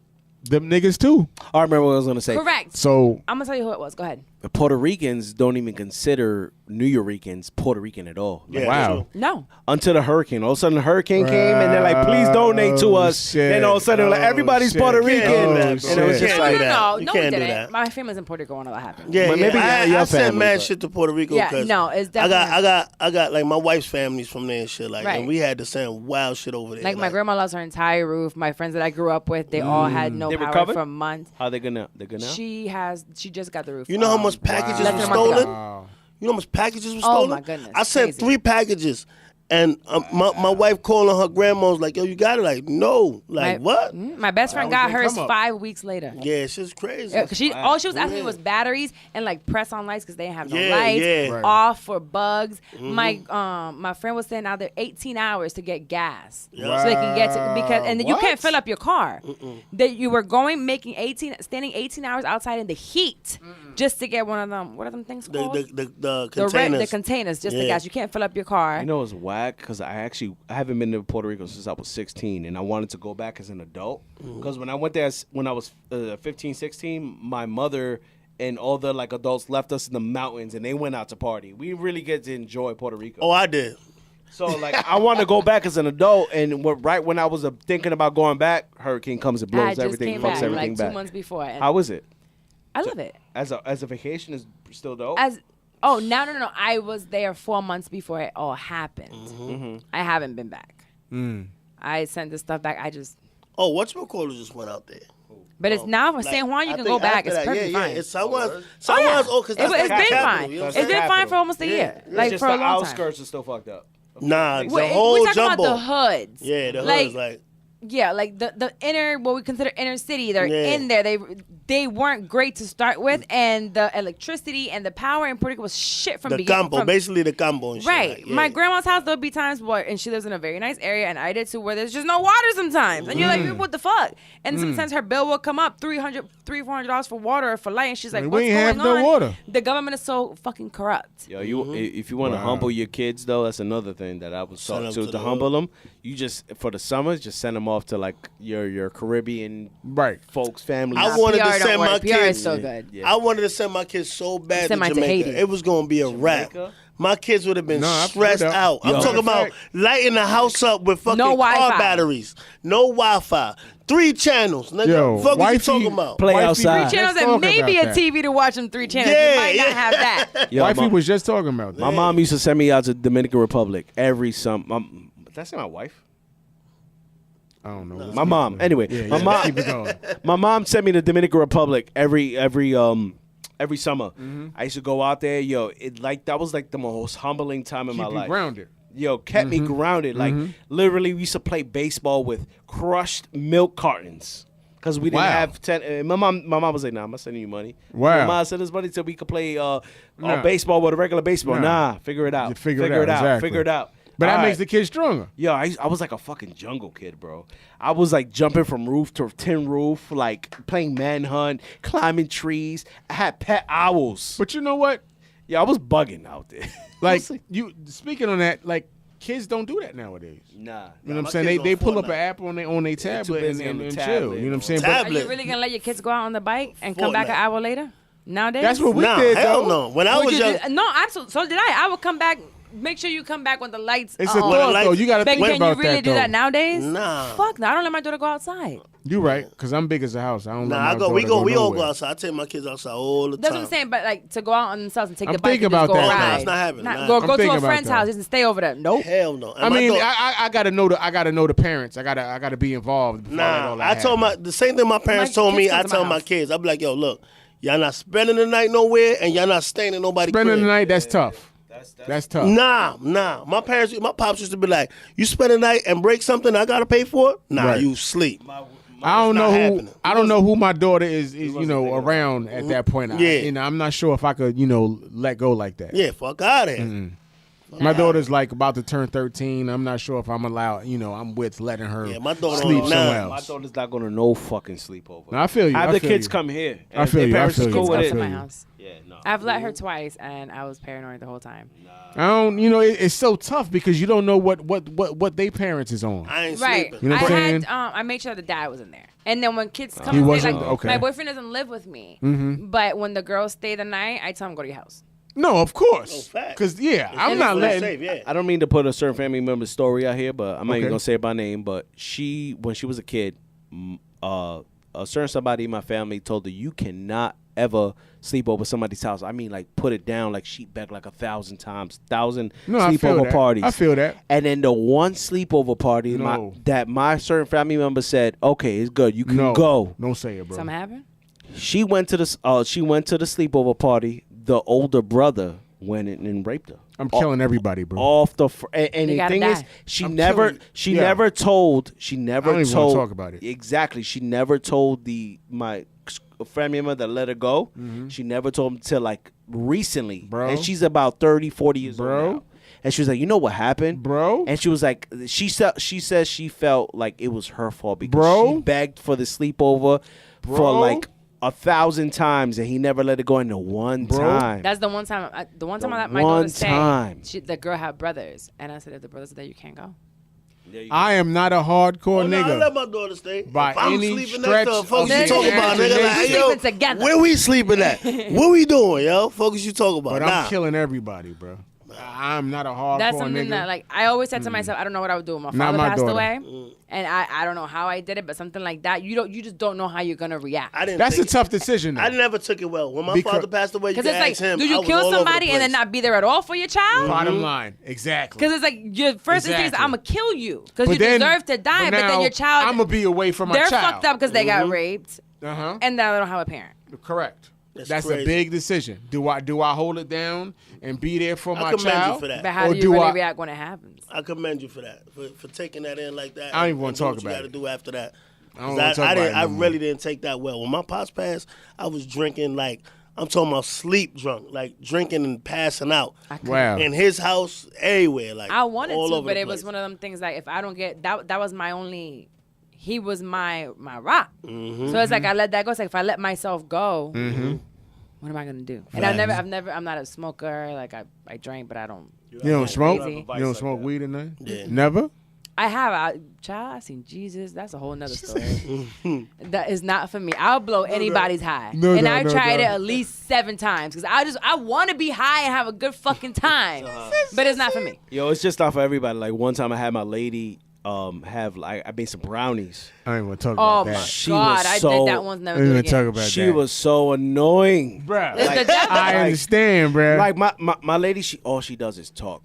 them niggas too. I remember what I was gonna say. Correct. So I'm gonna tell you who it was. Go ahead. The Puerto Ricans don't even consider New Yorkers Puerto Rican at all. Yeah, wow. No. Until the hurricane. All of a sudden the hurricane came and they're like, please donate to us. Shit. And all of a sudden like, everybody's Puerto Rican. And it was just like, No, You we can't do didn't. that. My family's in Puerto Rico when all that happened. Yeah, But maybe I your sent family, mad but- shit to Puerto Rico. Yeah, 'cause no, it's I definitely. got like my wife's family's from there and shit like, Right. and we had to send wild shit over there. Like my grandma lost her entire roof. My friends that I grew up with, they all had no They power recovered? for months. How they gonna now? She just got the roof. You know how much packages less were than a month ago. stolen? You know how much packages were Oh, stolen? my goodness, I sent crazy. 3 packages. And my wife calling her grandma was like, yo, you got it? Like, no. Like, what? My best friend got hers 5 weeks later. Yeah, it's just crazy. Cause all she was asking me was batteries and like press on lights because they didn't have no Yeah, lights. yeah. Right. Off for bugs. My friend was saying out there 18 hours to get gas so they can get to and then you can't fill up your car. That you were standing 18 hours outside in the heat just to get one of them. What are them things called? The containers. The containers, just the gas. You can't fill up your car. You know it's whack because I haven't been to Puerto Rico since I was 16 and I wanted to go back as an adult because when I went there when I was 15, 16, my mother and all the like adults left us in the mountains and they went out to party. We really get to enjoy Puerto Rico. Oh, I did. So like I want to go back as an adult and right when I was thinking about going back, hurricane comes and I blows just everything, came fucks back everything like back. 2 months before. And How was it? I love it. As a vacation is still dope? No. I was there 4 months before it all happened. I haven't been back. I sent the stuff back. Oh, whatchamacallit just went out there. But it's now for San Juan. You can go back. It's perfectly fine. It's San Juan. Because that's it's the been capital, fine. you know what It's I'm been saying? fine for almost a year. Like just for a the long time. outskirts are still fucked up. Nah, the We're whole talking jumbo. about the hoods. Yeah, the like, hoods. Like, yeah, like the inner, what we consider inner city. They're Yeah. in there. They weren't great to start with, and the electricity and the power in Puerto Rico was shit from the beginning. campo, basically the campo and shit. Right. Like, yeah. My grandma's house, there'll be times and she lives in a very nice area, and I did too, where there's just no water sometimes. And you're like, what the fuck? And sometimes her bill will come up $300-$400 for water or for light, and she's like, what's we ain't going have on? no water. The government is so fucking corrupt. Yo, if you want to humble your kids though, that's another thing that I was taught to humble them. You just for the summers, just send them off to like your Caribbean folks, families. I wanted to send my PR is kids. so good. Yeah. I wanted to send my kids so bad Send to mine to Jamaica. Haiti. It was gonna be a wrap. My kids would have been stressed Yo. out. I'm talking about lighting the house up with fucking No car Wi-Fi. batteries, no Wi-Fi, 3 channels. Nigga, Yo, fuck what you wifey- talking about? Play Wifey- outside. Channels Let's and talk maybe about a that. TV to watch them 3 channels. Yeah, you might not yeah. have that. Yo, Wifey my, was just talking about that. my mom used to send me out to Dominican Republic every summer. Did I say my wife? I don't know. My mom. Anyway, Yeah, my mom. keep it going. My mom sent me to Dominican Republic every summer. I used to go out there. Yo, that was like the most humbling time in my Keep you life. grounded. Yo, kept me grounded. Like literally, we used to play baseball with crushed milk cartons. Cause we didn't Wow. have 10. My mom was like, "Nah, I'm not sending you money." Wow. My mom sent us money so we could play baseball with a regular baseball. Nah, figure it out. You figure it out, exactly. Figure it out. But that All makes right. the kid stronger. Yo, I was like a fucking jungle kid, bro. I was like jumping from roof to tin roof, like playing manhunt, climbing trees. I had pet owls. But you know what? Yeah, I was bugging out there. Like you speaking on that, like kids don't do that nowadays. Nah. You know what my I'm saying? kids They on pull up an Fortnite. app on their tablet busy on and the chill. tablet. You know what I'm saying? Tab- Are you Tablet. really gonna let your kids go out on the bike and come back an Fortnite. hour later? Nowadays, That's what we Nah, did, hell though. no. When I Would was you young, do- no, absolutely. So did I. I would come back. Make sure you come back when the lights It's are a on. thought, like- though. You got to But think can about you really that, do though. that nowadays? Nah. Fuck no. I don't let my daughter go outside. You right, because I'm big as a house. I don't let nah, my I go. We daughter we all nowhere. go outside. I take my kids outside all the That's time. what I'm saying. But like to go out on themselves and take I'm the bike thinking and just about go that, ride. though. It's not happening. Nah. Go I'm to thinking a about friend's that. house and stay over there. Nope. Hell no. And I my mean, daughter- I gotta know the parents. I gotta be involved. before I let all Nah, that I told happen. the same thing my parents My told me. kids come I to my tell my house. kids. I be like, yo, look, y'all not spending the night nowhere, and y'all not staying in nobody's Spending crib. the night. That's tough. That's tough. Nah. My pops used to be like, you spend the night and break something I gotta pay for it? Nah, Right. you sleep. I don't know not who happening. I don't know who my daughter is around at that point. Yeah. I'm not sure if I could let go like that. Yeah, fuck out of here. My daughter's like about to turn 13. I'm not sure if I'm allowed. I'm with letting her Yeah, my daughter sleep only somewhere 9. My else. daughter's not going to no fucking sleepover. No, I feel you. Have I the feel kids you. come here. And I if feel their you. I parents feel is you. cool Kids with come it. to feel my you. house. Yeah, no. I've let her twice, and I was paranoid the whole time. I don't. It's so tough because you don't know what they parents is on. I ain't Right. sleeping. You know what I'm saying? I made sure the dad was in there. And then when kids come He and stay, wasn't? like, Okay. my boyfriend doesn't live with me. But when the girls stay the night, I tell them go to your house. No, of course. fact. Because I'm It's not letting. safe, yeah. I don't mean to put a certain family member's story out here, but I'm not Okay. even gonna say it by name. But when she was a kid, a certain somebody in my family told her you cannot ever sleep over somebody's house. I mean, like put it down, like sheet back like 1,000 times, 1,000 No, I feel sleepover that. parties. I feel that. And then the one sleepover party No. that my certain family member said, okay, it's good, you can No, go. Don't say it, bro. Something happened? She went to the sleepover party. The older brother went in and raped her. I'm killing everybody, bro. Off the and They the gotta thing is, die. she I'm never killing- yeah. never told I don't even wanna talk about it. Exactly, she never told my family member that let her go. She never told him till like recently, Bro. and she's about 30, 40 years Bro. old now. And she was like, you know what happened, Bro. And she was like, she says she felt like it was her fault because Bro. she begged for the sleepover for Bro. like 1,000 times, and he never let it go into one Bro. time. That's the one time. The one time The I let my one daughter stay. time. The girl had brothers, and I said, if the brothers are there, you can't go. I am not a hardcore Oh, no, I nigga. let my daughter stay. By If I'm any sleeping stretch next to her, of folks, the you talk about, nigga. Like, imagination. hey, yo, Sleeping together. where we sleeping at? What we doing, yo? Focus, you talk about. But Nah. I'm killing everybody, bro. I'm not a hardcore That's something nigga. that, like, I always said to myself, I don't know what I would do. My Not father my passed daughter. away, and I don't know how I did it, but something like that, you just don't know how you're gonna react. I didn't. That's a take it. tough decision. Though. I never took it well. When my Because- father passed away, you Because can it's ask like, him. do I you was kill all over the somebody and then place. not be there at all for your child? Bottom line, exactly. Because it's like your first instinct is Exactly. I'm gonna kill you because But you then- deserve to die. But then now your child, I'm gonna be away from my they're child. fucked up because they got raped, Uh-huh. and now they don't have a parent. Correct. That's crazy. a big decision. Do I hold it down and be there for my commend you child? for that. But how Or do you do really I- react when it happens? I commend you for that, for taking that in like that. I don't even and wanna doing talk what you about gotta it. do after that. I don't 'Cause wanna talk about it I no more. really didn't take that well. When my pops passed, I was drinking like I'm talking about sleep drunk, like drinking and passing out Wow. in his house, everywhere. Like I wanted all to, over but the it was place. one of them things like if I don't get that was my only. He was my rock. Mm-hmm. So it's like I let that go. It's like if I let myself go, what am I gonna do? And I'm not a smoker. Like I drank, but I don't. You don't smoke? crazy. You don't smoke weed or nothing? Yeah. Never? I have child. I seen Jesus. That's a whole nother story. That is not for me. I'll blow anybody's high, and I tried it at least 7 times because I want to be high and have a good fucking time, but it's not for me. Yo, it's just not for everybody. Like one time I had my lady have like I made some brownies. I ain't want to talk Oh about my that. She God, was I so- did that once. Never I do ain't it want to talk again. about She that. was so annoying. Bruh. It's the devil. I understand, bruh. Like my lady, all she does is talk.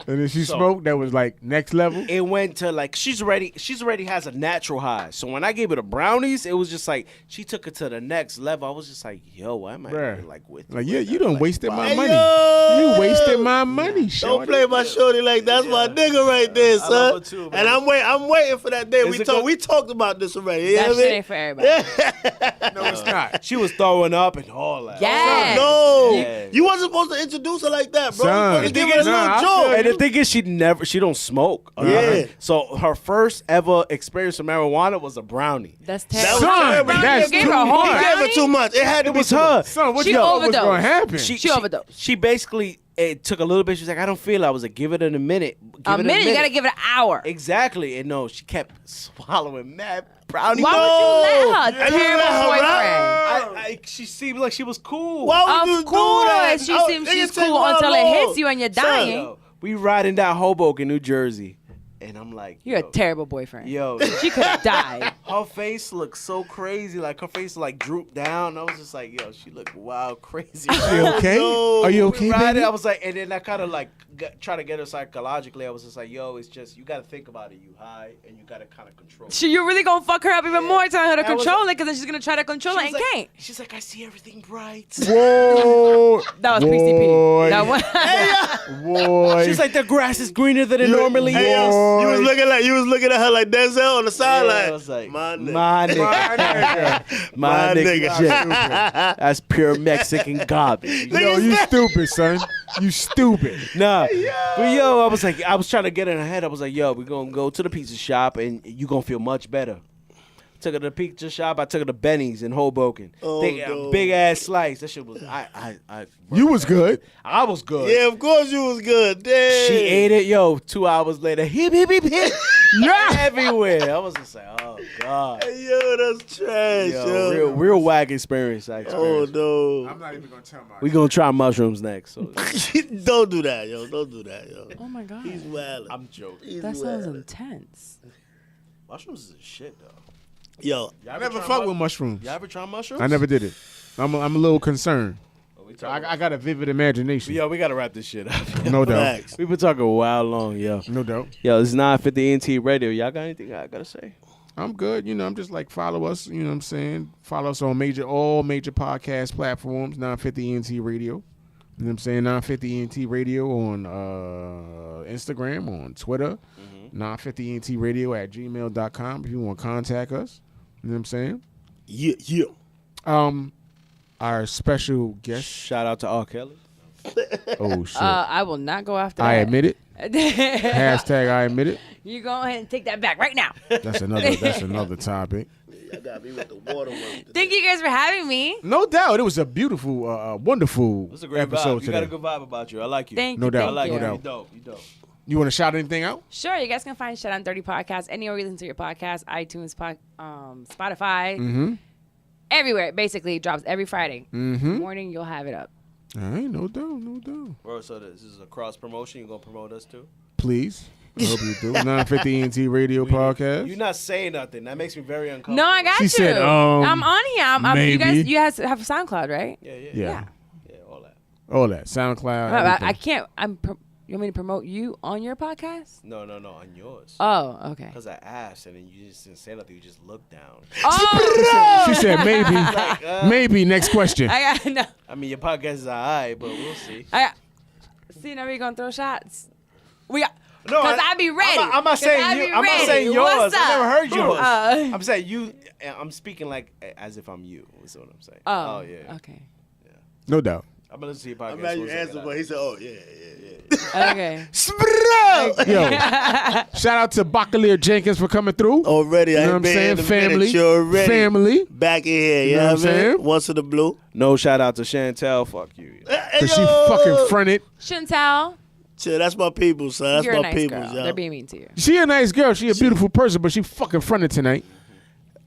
And then she So- smoked. That was like next level. It went to like she's already has a natural high. So when I gave her the brownies, it was just like she took it to the next level. I was just like, yo, why am I Bruh. like with Like, you yeah, right you now? done Like, wasted my why? money. Yo! You wasted my money, Don't shorty. play my shorty like that's my nigga right there, son. love her too, man. And I'm waiting for that day. Is it good? We talked about this already. You know That what I shit mean? ain't for everybody. No, it's not. She was throwing up and all that. Yes. No, Yeah. you wasn't supposed to introduce her like that, bro. Son. You supposed to give her a Nah, I little feel joke. And the thing is, she don't smoke. Yeah. So her first ever experience of marijuana was a brownie. That's That terrible. was Son, terrible. that's You gave too her a whole He much. gave her brownie? too much. It had to It be was too her. much. Son, what She you thought was overdosed. gonna happen? She overdosed. She basically it took a little bit. She was like, I don't feel it. I was like, give it in a minute. A minute, you gotta give it an hour. Exactly. And no, she kept swallowing mad brownie. Why would you let her? And you Terrible let her boyfriend. She seemed like she was cool. Why would you Of do that? course, she Oh, seems nigga, she's take cool my until it lord. hits you and you're Son, dying. Yo, we riding down Hoboken, New Jersey, and I'm like, You're yo, a terrible boyfriend. Yo, She could have died. her face looked so crazy. Like her face like drooped down. I was just like, yo, she looked wild, crazy. You okay? no. Are you okay, We riding, baby? I was like, and then I kind of like try to get her psychologically. I was just like, yo, it's just you got to think about it. You high, and you got to kind of control. You really gonna fuck her up even more, telling her to I was control like- it, because then she's gonna try to control it and can't. She's like, I see everything bright. Whoa. That was Boy. PCP. That was. Boy. She's like, the grass is greener than it normally Hey, is. yo, you was looking at her like Denzel on the sideline. I was like, my nigga. my nigga, my nigga, shit. That's pure Mexican garbage. Yo, you stupid, son. You stupid. Nah, but yo, I was like, I was trying to get in her head. I was like, yo, we're gonna go to the pizza shop and you gonna feel much better. Took her to the pizza shop. I took her to Benny's in Hoboken. Oh, no. Big ass slice. That shit was. You was good. I was good. Yeah, of course you was good. Damn. She ate it, yo. 2 hours later, hip hip hip hip, Yeah. everywhere. I was just like, oh god, Yo, that's trash, yo. real whack experience. Oh no. I'm not even gonna tell my. We gonna try mushrooms next. So Don't do that, yo. Don't do that, yo. Oh my god. He's wild. I'm joking. He's That sounds wildin'. intense. Mushrooms is a shit though. Yo, I never fuck with mushrooms. Y'all ever try mushrooms? I never did it. I'm a little concerned. We talking- I got a vivid imagination. Yo, we gotta wrap this shit up. No doubt. facts. We've been talking a while long, yo. No doubt. Yo, it's 950 NT Radio. Y'all got anything I gotta say? I'm good. You know, I'm just like follow us. You know what I'm saying? Follow us on all major podcast platforms. 950 NT Radio. You know what I'm saying? 950 NT Radio on Instagram, on Twitter. 950 NT Radio at gmail.com if you want to contact us. You know what I'm saying? yeah. Our special guest. Shout out to R. Kelly. Oh shit! I will not go after I that. admit it. Hashtag I admit it. You go ahead and take that back right now. That's another topic. I got me with the water one. Thank you guys for having me. No doubt, it was a beautiful, wonderful It's a great episode vibe. You got a today. good vibe about you. I like you. Thank No you. doubt. I Thank like you. you. no You doubt. dope. You dope. You want to shout anything out? Sure, you guys can find Shit on 30 Podcast anywhere you listen to your podcast, iTunes, Spotify, Mm-hmm. everywhere. It basically drops every Friday Mm-hmm. morning. You'll have it up. All right, no doubt, no doubt. Bro, so this is a cross promotion. You gonna promote us too? Please, I hope you do. 950 NT Radio Podcast. You're not saying nothing. That makes me very uncomfortable. No, I got She you. said, I'm on here. You maybe. guys have SoundCloud, right? Yeah. Yeah, Yeah, all that. all that SoundCloud. I everything. can't. You want me to promote you on your podcast? No, on yours. Oh, okay. Because I asked and then you just didn't say nothing. You just looked down. Oh, She said maybe, maybe. Next question. I got no. I mean, your podcast is alright, but we'll see. See, now we gonna throw shots. We got. No, Cause I be ready. I'm not 'Cause saying I you. be I'm not ready. saying yours. What's I never up? heard yours. Uh, I'm saying you. I'm speaking like as if I'm you. Is what I'm saying. Oh, yeah. Okay. No doubt. I'm gonna listen to your podcast. I'm glad you We'll check answered, it but out. he said, oh, yeah. Okay. Yo, shout out to Bacalier Jenkins for coming through. Already, You I know what ain't I'm been saying? in a minute. Family. You already Family. back in here. You know know what what I'm I saying? mean? Once in the blue. No shout out to Chantel. Fuck you. Because she fucking fronted. Chantel, Chill, that's my people, son. That's you're my a nice people, girl. yo. They're being mean to you. She a nice girl. She a beautiful person, but she fucking fronted tonight.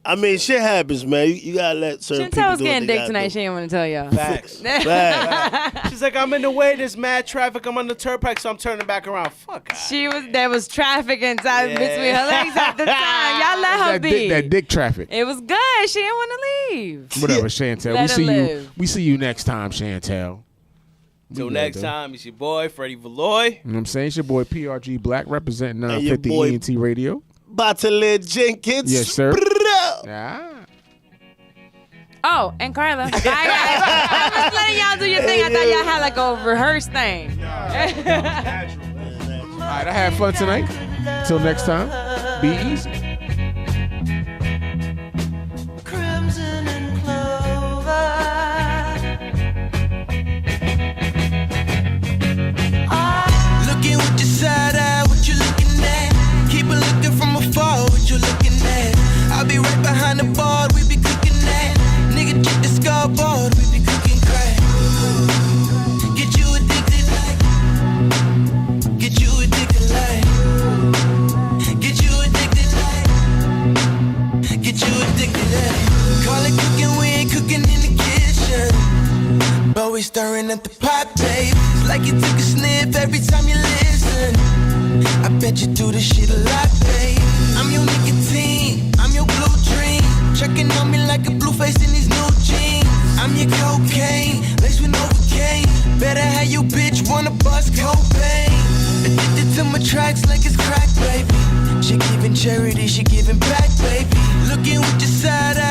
I mean, shit happens, man. You gotta let certain people Chantel's do what getting they dick gotta tonight. do. She didn't want to tell y'all. Facts. Facts. She's like, I'm in the way. There's mad traffic. I'm on the turnpike, so I'm turning back around. Fuck. There was traffic inside Yeah. between her legs at the time. Y'all let her be. That dick traffic. It was good. She didn't want to leave. Whatever, Chantel. Let We her see you. live. We see you next time, Chantel. Till next time, it's your boy, Freddie Valoy. You know what I'm saying? It's your boy, PRG Black, representing And your 950 boy- ENT Radio. Batelette Jenkins. Yes, sir. Brrrr. Ah. Oh, and Carla. Bye, guys. I was letting y'all do your thing. I thought y'all had like a rehearsed thing. All right, I had fun tonight. Till next time, be easy. Crimson and clover. Looking with your side eye, what you looking at? Keep it looking from afar, what you looking at? I'll be right behind the bar, we be cooking that. Nigga, check the scoreboard, we be cooking crack. Get you addicted like. Get you addicted like. Get you addicted like. Get you addicted like. Call it cooking, we ain't cooking in the kitchen. But we stirring at the pot, babe. It's like you took a sniff every time you listen. I bet you do this shit a lot, babe. I'm your nicotine, I'm your blue dream. Checking on me like a blue face in these new jeans. I'm your cocaine, laced with Novocaine. Better have your bitch wanna bust cocaine. Addicted to my tracks like it's crack, baby. She giving charity, she giving back, baby. Looking with your side eye.